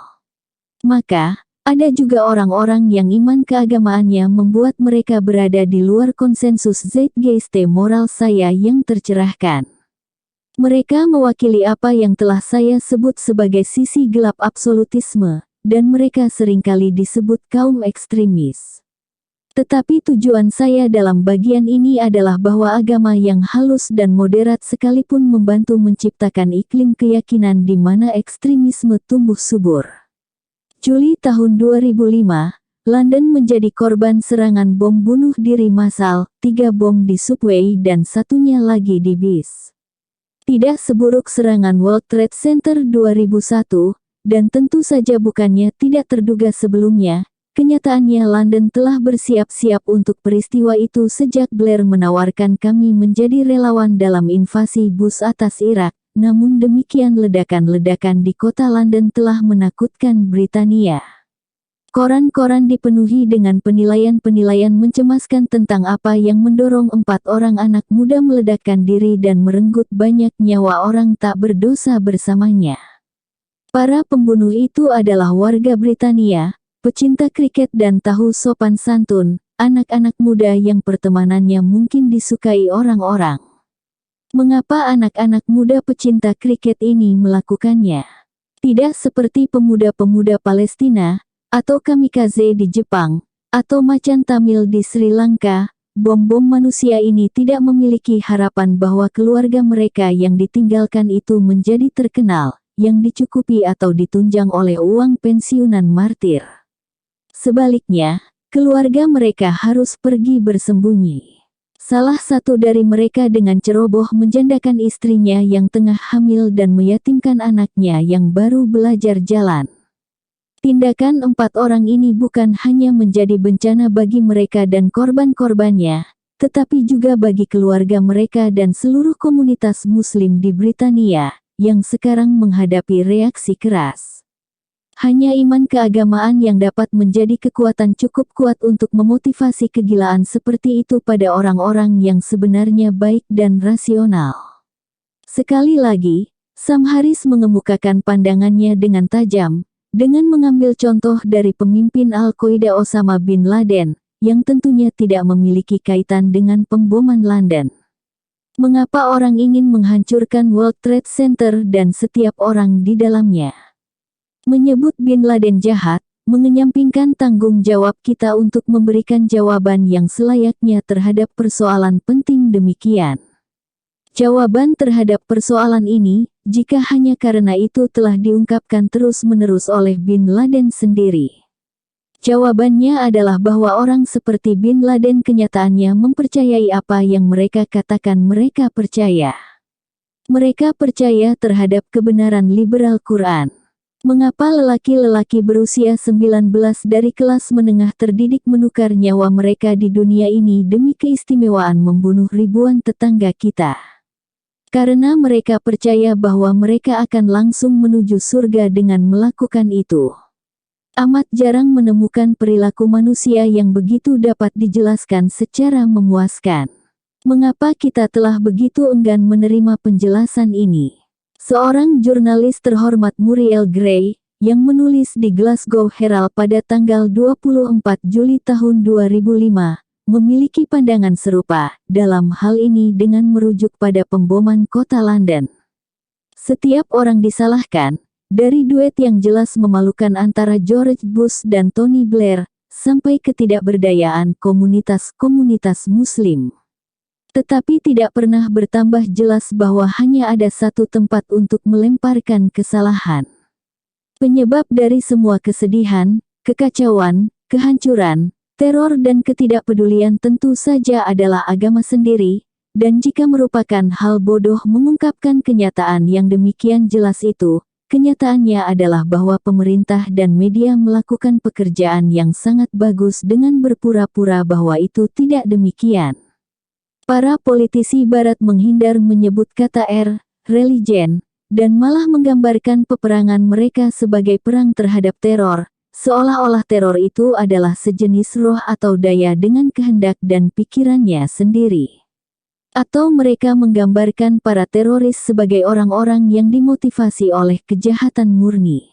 Maka, ada juga orang-orang yang iman keagamaannya membuat mereka berada di luar konsensus zeitgeist moral saya yang tercerahkan. Mereka mewakili apa yang telah saya sebut sebagai sisi gelap absolutisme, dan mereka seringkali disebut kaum ekstremis. Tetapi tujuan saya dalam bagian ini adalah bahwa agama yang halus dan moderat sekalipun membantu menciptakan iklim keyakinan di mana ekstremisme tumbuh subur. Juli tahun 2005, London menjadi korban serangan bom bunuh diri massal, 3 bom di subway dan satunya lagi di bis. Tidak seburuk serangan World Trade Center 2001, dan tentu saja bukannya tidak terduga sebelumnya, kenyataannya London telah bersiap-siap untuk peristiwa itu sejak Blair menawarkan kami menjadi relawan dalam invasi Bush atas Irak, namun demikian ledakan-ledakan di kota London telah menakutkan Britania. Koran-koran dipenuhi dengan penilaian-penilaian mencemaskan tentang apa yang mendorong 4 orang anak muda meledakkan diri dan merenggut banyak nyawa orang tak berdosa bersamanya. Para pembunuh itu adalah warga Britania, pecinta kriket dan tahu sopan santun, anak-anak muda yang pertemanannya mungkin disukai orang-orang. Mengapa anak-anak muda pecinta kriket ini melakukannya? Tidak seperti pemuda-pemuda Palestina, atau kamikaze di Jepang, atau macan Tamil di Sri Lanka, bom-bom manusia ini tidak memiliki harapan bahwa keluarga mereka yang ditinggalkan itu menjadi terkenal, yang dicukupi atau ditunjang oleh uang pensiunan martir. Sebaliknya, keluarga mereka harus pergi bersembunyi. Salah satu dari mereka dengan ceroboh menjandakan istrinya yang tengah hamil dan meyatimkan anaknya yang baru belajar jalan. Tindakan 4 orang ini bukan hanya menjadi bencana bagi mereka dan korban-korbannya, tetapi juga bagi keluarga mereka dan seluruh komunitas Muslim di Britania, yang sekarang menghadapi reaksi keras. Hanya iman keagamaan yang dapat menjadi kekuatan cukup kuat untuk memotivasi kegilaan seperti itu pada orang-orang yang sebenarnya baik dan rasional. Sekali lagi, Sam Harris mengemukakan pandangannya dengan tajam, dengan mengambil contoh dari pemimpin Al-Qaeda Osama bin Laden, yang tentunya tidak memiliki kaitan dengan pemboman London. Mengapa orang ingin menghancurkan World Trade Center dan setiap orang di dalamnya? Menyebut bin Laden jahat, mengenyampingkan tanggung jawab kita untuk memberikan jawaban yang selayaknya terhadap persoalan penting demikian. Jawaban terhadap persoalan ini, jika hanya karena itu telah diungkapkan terus-menerus oleh bin Laden sendiri. Jawabannya adalah bahwa orang seperti bin Laden kenyataannya mempercayai apa yang mereka katakan mereka percaya. Mereka percaya terhadap kebenaran liberal Quran. Mengapa lelaki-lelaki berusia 19 dari kelas menengah terdidik menukar nyawa mereka di dunia ini demi keistimewaan membunuh ribuan tetangga kita? Karena mereka percaya bahwa mereka akan langsung menuju surga dengan melakukan itu. Amat jarang menemukan perilaku manusia yang begitu dapat dijelaskan secara memuaskan. Mengapa kita telah begitu enggan menerima penjelasan ini? Seorang jurnalis terhormat Muriel Gray, yang menulis di Glasgow Herald pada tanggal 24 Juli tahun 2005, memiliki pandangan serupa dalam hal ini dengan merujuk pada pemboman kota London. Setiap orang disalahkan, dari duet yang jelas memalukan antara George Bush dan Tony Blair, sampai ketidakberdayaan komunitas-komunitas Muslim. Tetapi tidak pernah bertambah jelas bahwa hanya ada satu tempat untuk melemparkan kesalahan. Penyebab dari semua kesedihan, kekacauan, kehancuran, teror dan ketidakpedulian tentu saja adalah agama sendiri, dan jika merupakan hal bodoh mengungkapkan kenyataan yang demikian jelas itu, kenyataannya adalah bahwa pemerintah dan media melakukan pekerjaan yang sangat bagus dengan berpura-pura bahwa itu tidak demikian. Para politisi barat menghindar menyebut kata religion, dan malah menggambarkan peperangan mereka sebagai perang terhadap teror, seolah-olah teror itu adalah sejenis roh atau daya dengan kehendak dan pikirannya sendiri. Atau mereka menggambarkan para teroris sebagai orang-orang yang dimotivasi oleh kejahatan murni.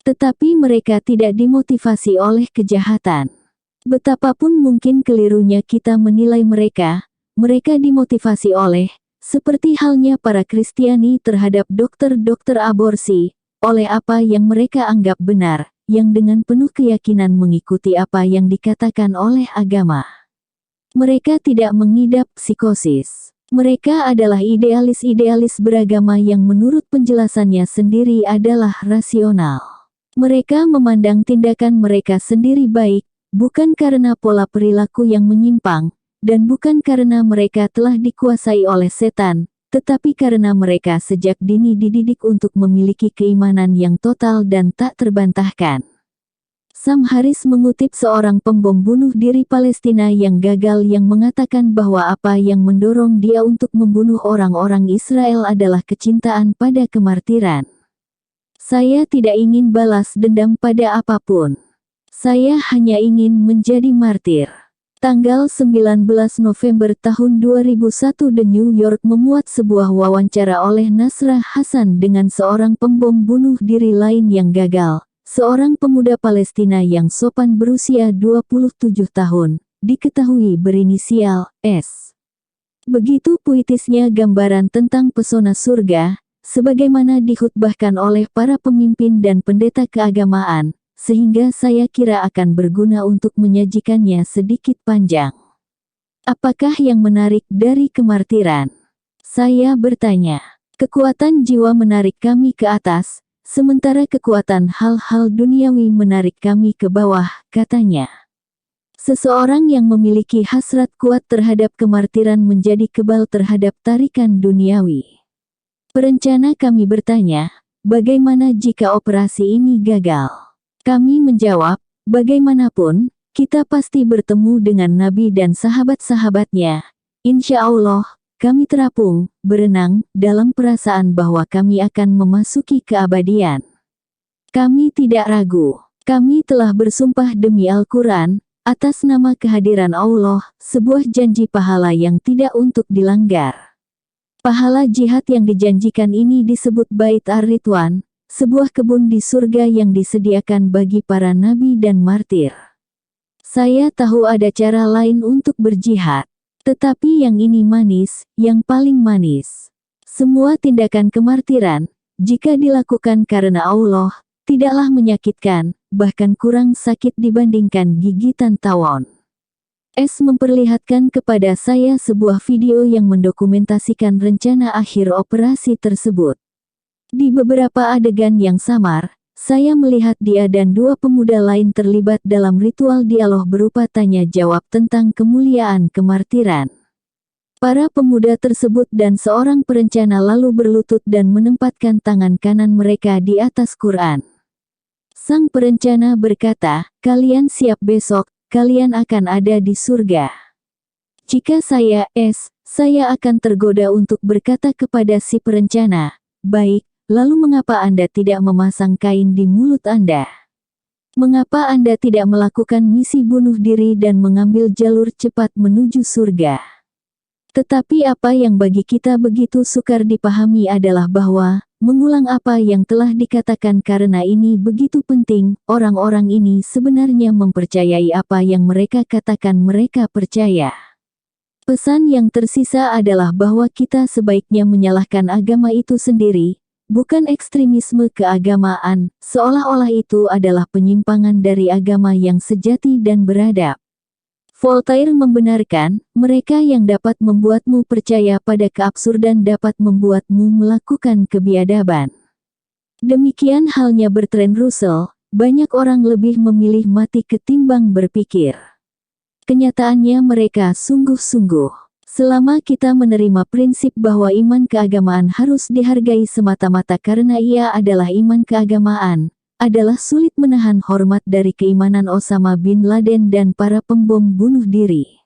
Tetapi mereka tidak dimotivasi oleh kejahatan. Betapapun mungkin kelirunya kita menilai mereka dimotivasi oleh, seperti halnya para Kristiani terhadap dokter-dokter aborsi, oleh apa yang mereka anggap benar, yang dengan penuh keyakinan mengikuti apa yang dikatakan oleh agama. Mereka tidak mengidap psikosis. Mereka adalah idealis-idealis beragama yang menurut penjelasannya sendiri adalah rasional. Mereka memandang tindakan mereka sendiri baik, bukan karena pola perilaku yang menyimpang, dan bukan karena mereka telah dikuasai oleh setan, tetapi karena mereka sejak dini dididik untuk memiliki keimanan yang total dan tak terbantahkan. Sam Harris mengutip seorang pembom bunuh diri Palestina yang gagal yang mengatakan bahwa apa yang mendorong dia untuk membunuh orang-orang Israel adalah kecintaan pada kemartiran. Saya tidak ingin balas dendam pada apapun. Saya hanya ingin menjadi martir. Tanggal 19 November tahun 2001 The New York memuat sebuah wawancara oleh Nasrah Hassan dengan seorang pembom bunuh diri lain yang gagal, seorang pemuda Palestina yang sopan berusia 27 tahun, diketahui berinisial S. Begitu puitisnya gambaran tentang pesona surga, sebagaimana dikhutbahkan oleh para pemimpin dan pendeta keagamaan, sehingga saya kira akan berguna untuk menyajikannya sedikit panjang. Apakah yang menarik dari kemartiran? Saya bertanya. Kekuatan jiwa menarik kami ke atas, sementara kekuatan hal-hal duniawi menarik kami ke bawah, katanya. Seseorang yang memiliki hasrat kuat terhadap kemartiran menjadi kebal terhadap tarikan duniawi. Perencana kami bertanya, bagaimana jika operasi ini gagal? Kami menjawab, bagaimanapun, kita pasti bertemu dengan Nabi dan sahabat-sahabatnya. Insya Allah, kami terapung, berenang, dalam perasaan bahwa kami akan memasuki keabadian. Kami tidak ragu. Kami telah bersumpah demi Al-Quran, atas nama kehadiran Allah, sebuah janji pahala yang tidak untuk dilanggar. Pahala jihad yang dijanjikan ini disebut Bait Ar-Ridwan, sebuah kebun di surga yang disediakan bagi para nabi dan martir. Saya tahu ada cara lain untuk berjihad, tetapi yang ini manis, yang paling manis. Semua tindakan kemartiran, jika dilakukan karena Allah, tidaklah menyakitkan, bahkan kurang sakit dibandingkan gigitan tawon. S memperlihatkan kepada saya sebuah video yang mendokumentasikan rencana akhir operasi tersebut. Di beberapa adegan yang samar, saya melihat dia dan dua pemuda lain terlibat dalam ritual dialog berupa tanya jawab tentang kemuliaan kemartiran. Para pemuda tersebut dan seorang perencana lalu berlutut dan menempatkan tangan kanan mereka di atas Quran. Sang perencana berkata, "Kalian siap besok, kalian akan ada di surga." Jika saya saya akan tergoda untuk berkata kepada si perencana, "Baik, lalu mengapa Anda tidak memasang kain di mulut Anda? Mengapa Anda tidak melakukan misi bunuh diri dan mengambil jalur cepat menuju surga?" Tetapi apa yang bagi kita begitu sukar dipahami adalah bahwa, mengulang apa yang telah dikatakan karena ini begitu penting, orang-orang ini sebenarnya mempercayai apa yang mereka katakan mereka percaya. Pesan yang tersisa adalah bahwa kita sebaiknya menyalahkan agama itu sendiri, bukan ekstremisme keagamaan, seolah-olah itu adalah penyimpangan dari agama yang sejati dan beradab. Voltaire membenarkan, mereka yang dapat membuatmu percaya pada keabsurdan dapat membuatmu melakukan kebiadaban. Demikian halnya Bertrand Russell, banyak orang lebih memilih mati ketimbang berpikir. Kenyataannya mereka sungguh-sungguh. Selama kita menerima prinsip bahwa iman keagamaan harus dihargai semata-mata karena ia adalah iman keagamaan, adalah sulit menahan hormat dari keimanan Osama bin Laden dan para pembom bunuh diri.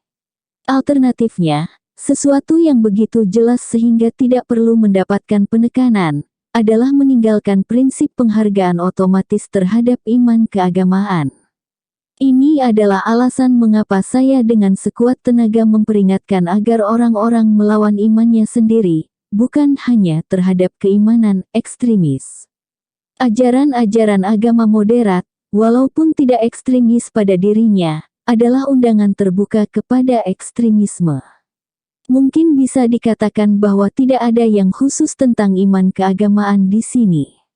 Alternatifnya, sesuatu yang begitu jelas sehingga tidak perlu mendapatkan penekanan, adalah meninggalkan prinsip penghargaan otomatis terhadap iman keagamaan. Ini adalah alasan mengapa saya dengan sekuat tenaga memperingatkan agar orang-orang melawan imannya sendiri, bukan hanya terhadap keimanan ekstremis. Ajaran-ajaran agama moderat, walaupun tidak ekstremis pada dirinya, adalah undangan terbuka kepada ekstremisme. Mungkin bisa dikatakan bahwa tidak ada yang khusus tentang iman keagamaan di sini.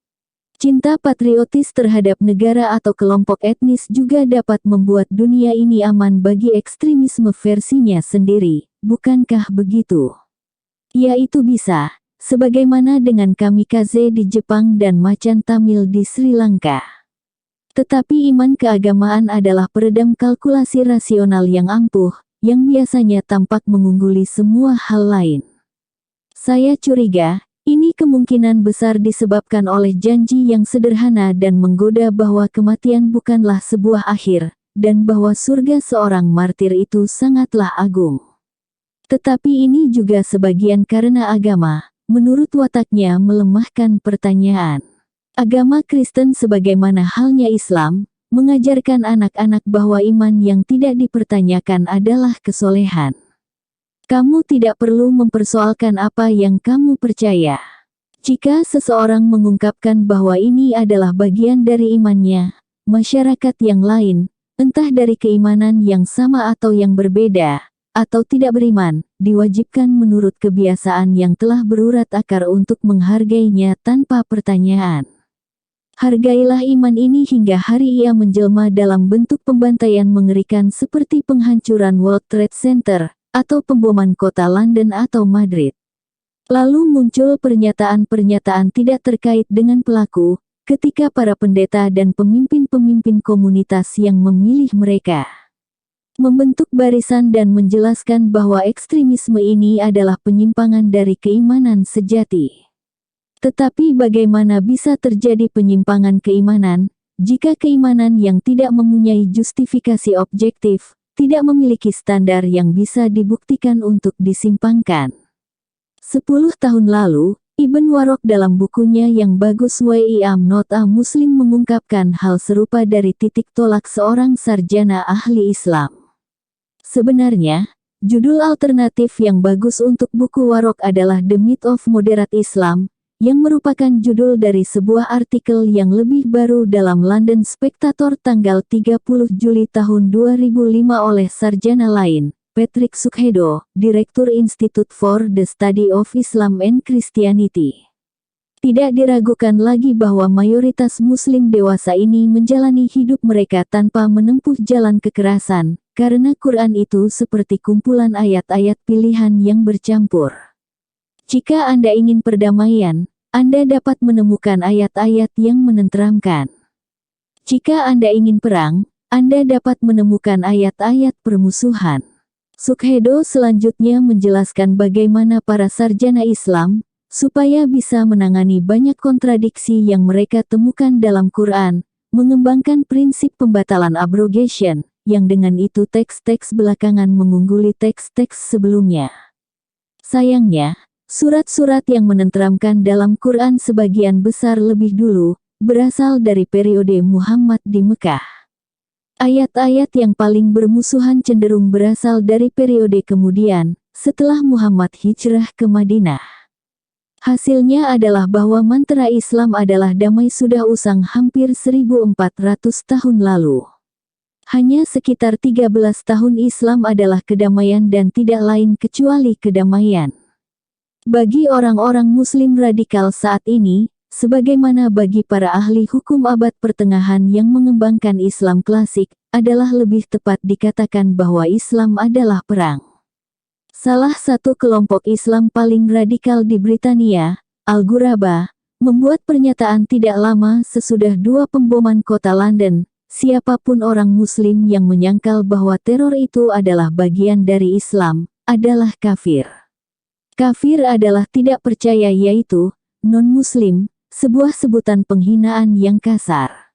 Cinta patriotis terhadap negara atau kelompok etnis juga dapat membuat dunia ini aman bagi ekstremisme versinya sendiri, bukankah begitu? Ya, itu bisa, sebagaimana dengan kamikaze di Jepang dan macan Tamil di Sri Lanka. Tetapi iman keagamaan adalah peredam kalkulasi rasional yang ampuh, yang biasanya tampak mengungguli semua hal lain. Saya curiga, ini kemungkinan besar disebabkan oleh janji yang sederhana dan menggoda bahwa kematian bukanlah sebuah akhir, dan bahwa surga seorang martir itu sangatlah agung. Tetapi ini juga sebagian karena agama, menurut wataknya, melemahkan pertanyaan. Agama Kristen sebagaimana halnya Islam, mengajarkan anak-anak bahwa iman yang tidak dipertanyakan adalah kesolehan. Kamu tidak perlu mempersoalkan apa yang kamu percaya. Jika seseorang mengungkapkan bahwa ini adalah bagian dari imannya, masyarakat yang lain, entah dari keimanan yang sama atau yang berbeda, atau tidak beriman, diwajibkan menurut kebiasaan yang telah berurat akar untuk menghargainya tanpa pertanyaan. Hargailah iman ini hingga hari ia menjelma dalam bentuk pembantaian mengerikan seperti penghancuran World Trade Center, atau pemboman kota London atau Madrid. Lalu muncul pernyataan-pernyataan tidak terkait dengan pelaku, ketika para pendeta dan pemimpin-pemimpin komunitas yang memilih mereka membentuk barisan dan menjelaskan bahwa ekstremisme ini adalah penyimpangan dari keimanan sejati. Tetapi bagaimana bisa terjadi penyimpangan keimanan, jika keimanan yang tidak mempunyai justifikasi objektif, tidak memiliki standar yang bisa dibuktikan untuk disimpangkan? 10 tahun lalu, Ibn Warok dalam bukunya yang bagus I Am Not a Muslim mengungkapkan hal serupa dari titik tolak seorang sarjana ahli Islam. Sebenarnya, judul alternatif yang bagus untuk buku Warok adalah The Myth of Moderate Islam, yang merupakan judul dari sebuah artikel yang lebih baru dalam London Spectator tanggal 30 Juli tahun 2005 oleh sarjana lain, Patrick Sukhedo, Direktur Institute for the Study of Islam and Christianity. Tidak diragukan lagi bahwa mayoritas Muslim dewasa ini menjalani hidup mereka tanpa menempuh jalan kekerasan, karena Quran itu seperti kumpulan ayat-ayat pilihan yang bercampur. Jika Anda ingin perdamaian, Anda dapat menemukan ayat-ayat yang menenteramkan. Jika Anda ingin perang, Anda dapat menemukan ayat-ayat permusuhan. Sukhedo selanjutnya menjelaskan bagaimana para sarjana Islam, supaya bisa menangani banyak kontradiksi yang mereka temukan dalam Quran, mengembangkan prinsip pembatalan abrogation, yang dengan itu teks-teks belakangan mengungguli teks-teks sebelumnya. Sayangnya, surat-surat yang menenteramkan dalam Quran sebagian besar lebih dulu, berasal dari periode Muhammad di Mekah. Ayat-ayat yang paling bermusuhan cenderung berasal dari periode kemudian, setelah Muhammad hijrah ke Madinah. Hasilnya adalah bahwa mantra Islam adalah damai sudah usang hampir 1400 tahun lalu. Hanya sekitar 13 tahun Islam adalah kedamaian dan tidak lain kecuali kedamaian. Bagi orang-orang Muslim radikal saat ini, sebagaimana bagi para ahli hukum abad pertengahan yang mengembangkan Islam klasik, adalah lebih tepat dikatakan bahwa Islam adalah perang. Salah satu kelompok Islam paling radikal di Britania, Al-Ghuraba, membuat pernyataan tidak lama sesudah 2 pemboman kota London, siapapun orang Muslim yang menyangkal bahwa teror itu adalah bagian dari Islam, adalah kafir. Kafir adalah tidak percaya, yaitu non-Muslim, sebuah sebutan penghinaan yang kasar.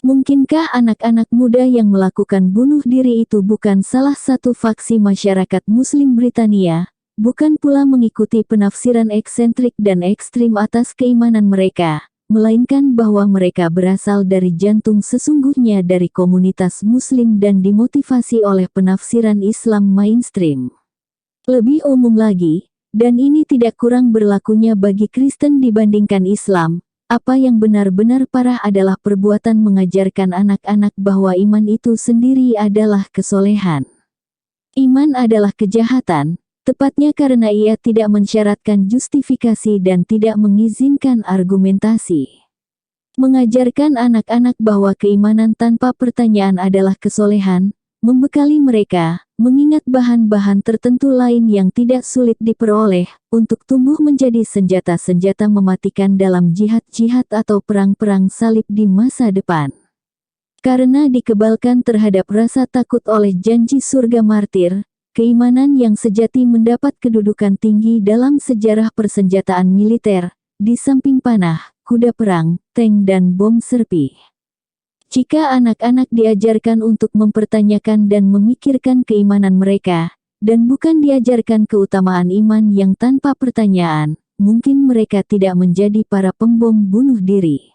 Mungkinkah anak-anak muda yang melakukan bunuh diri itu bukan salah satu faksi masyarakat Muslim Britania, bukan pula mengikuti penafsiran eksentrik dan ekstrim atas keimanan mereka, melainkan bahwa mereka berasal dari jantung sesungguhnya dari komunitas Muslim dan dimotivasi oleh penafsiran Islam mainstream. Lebih umum lagi, dan ini tidak kurang berlakunya bagi Kristen dibandingkan Islam, apa yang benar-benar parah adalah perbuatan mengajarkan anak-anak bahwa iman itu sendiri adalah kesolehan. Iman adalah kejahatan, tepatnya karena ia tidak mensyaratkan justifikasi dan tidak mengizinkan argumentasi. Mengajarkan anak-anak bahwa keimanan tanpa pertanyaan adalah kesolehan, membekali mereka, mengingat bahan-bahan tertentu lain yang tidak sulit diperoleh, untuk tumbuh menjadi senjata-senjata mematikan dalam jihad-jihad atau perang-perang salib di masa depan. Karena dikebalkan terhadap rasa takut oleh janji surga martir, keimanan yang sejati mendapat kedudukan tinggi dalam sejarah persenjataan militer, di samping panah, kuda perang, tank dan bom serpi. Jika anak-anak diajarkan untuk mempertanyakan dan memikirkan keimanan mereka, dan bukan diajarkan keutamaan iman yang tanpa pertanyaan, mungkin mereka tidak menjadi para pembom bunuh diri.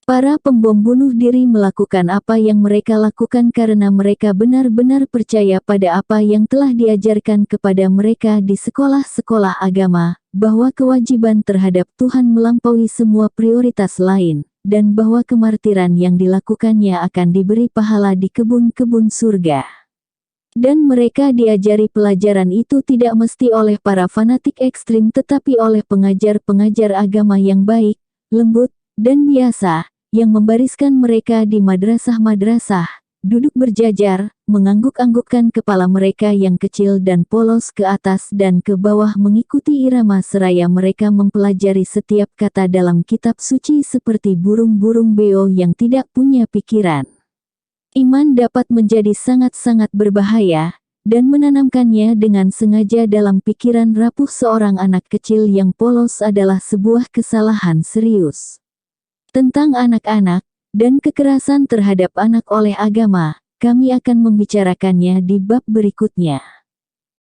Para pembom bunuh diri melakukan apa yang mereka lakukan karena mereka benar-benar percaya pada apa yang telah diajarkan kepada mereka di sekolah-sekolah agama, bahwa kewajiban terhadap Tuhan melampaui semua prioritas lain, dan bahwa kemartiran yang dilakukannya akan diberi pahala di kebun-kebun surga. Dan mereka diajari pelajaran itu tidak mesti oleh para fanatik ekstrim tetapi oleh pengajar-pengajar agama yang baik, lembut, dan biasa, yang membariskan mereka di madrasah-madrasah, duduk berjajar, mengangguk-anggukkan kepala mereka yang kecil dan polos ke atas dan ke bawah mengikuti irama seraya mereka mempelajari setiap kata dalam kitab suci seperti burung-burung beo yang tidak punya pikiran. Iman dapat menjadi sangat-sangat berbahaya, dan menanamkannya dengan sengaja dalam pikiran rapuh seorang anak kecil yang polos adalah sebuah kesalahan serius. Tentang anak-anak, dan kekerasan terhadap anak oleh agama, kami akan membicarakannya di bab berikutnya.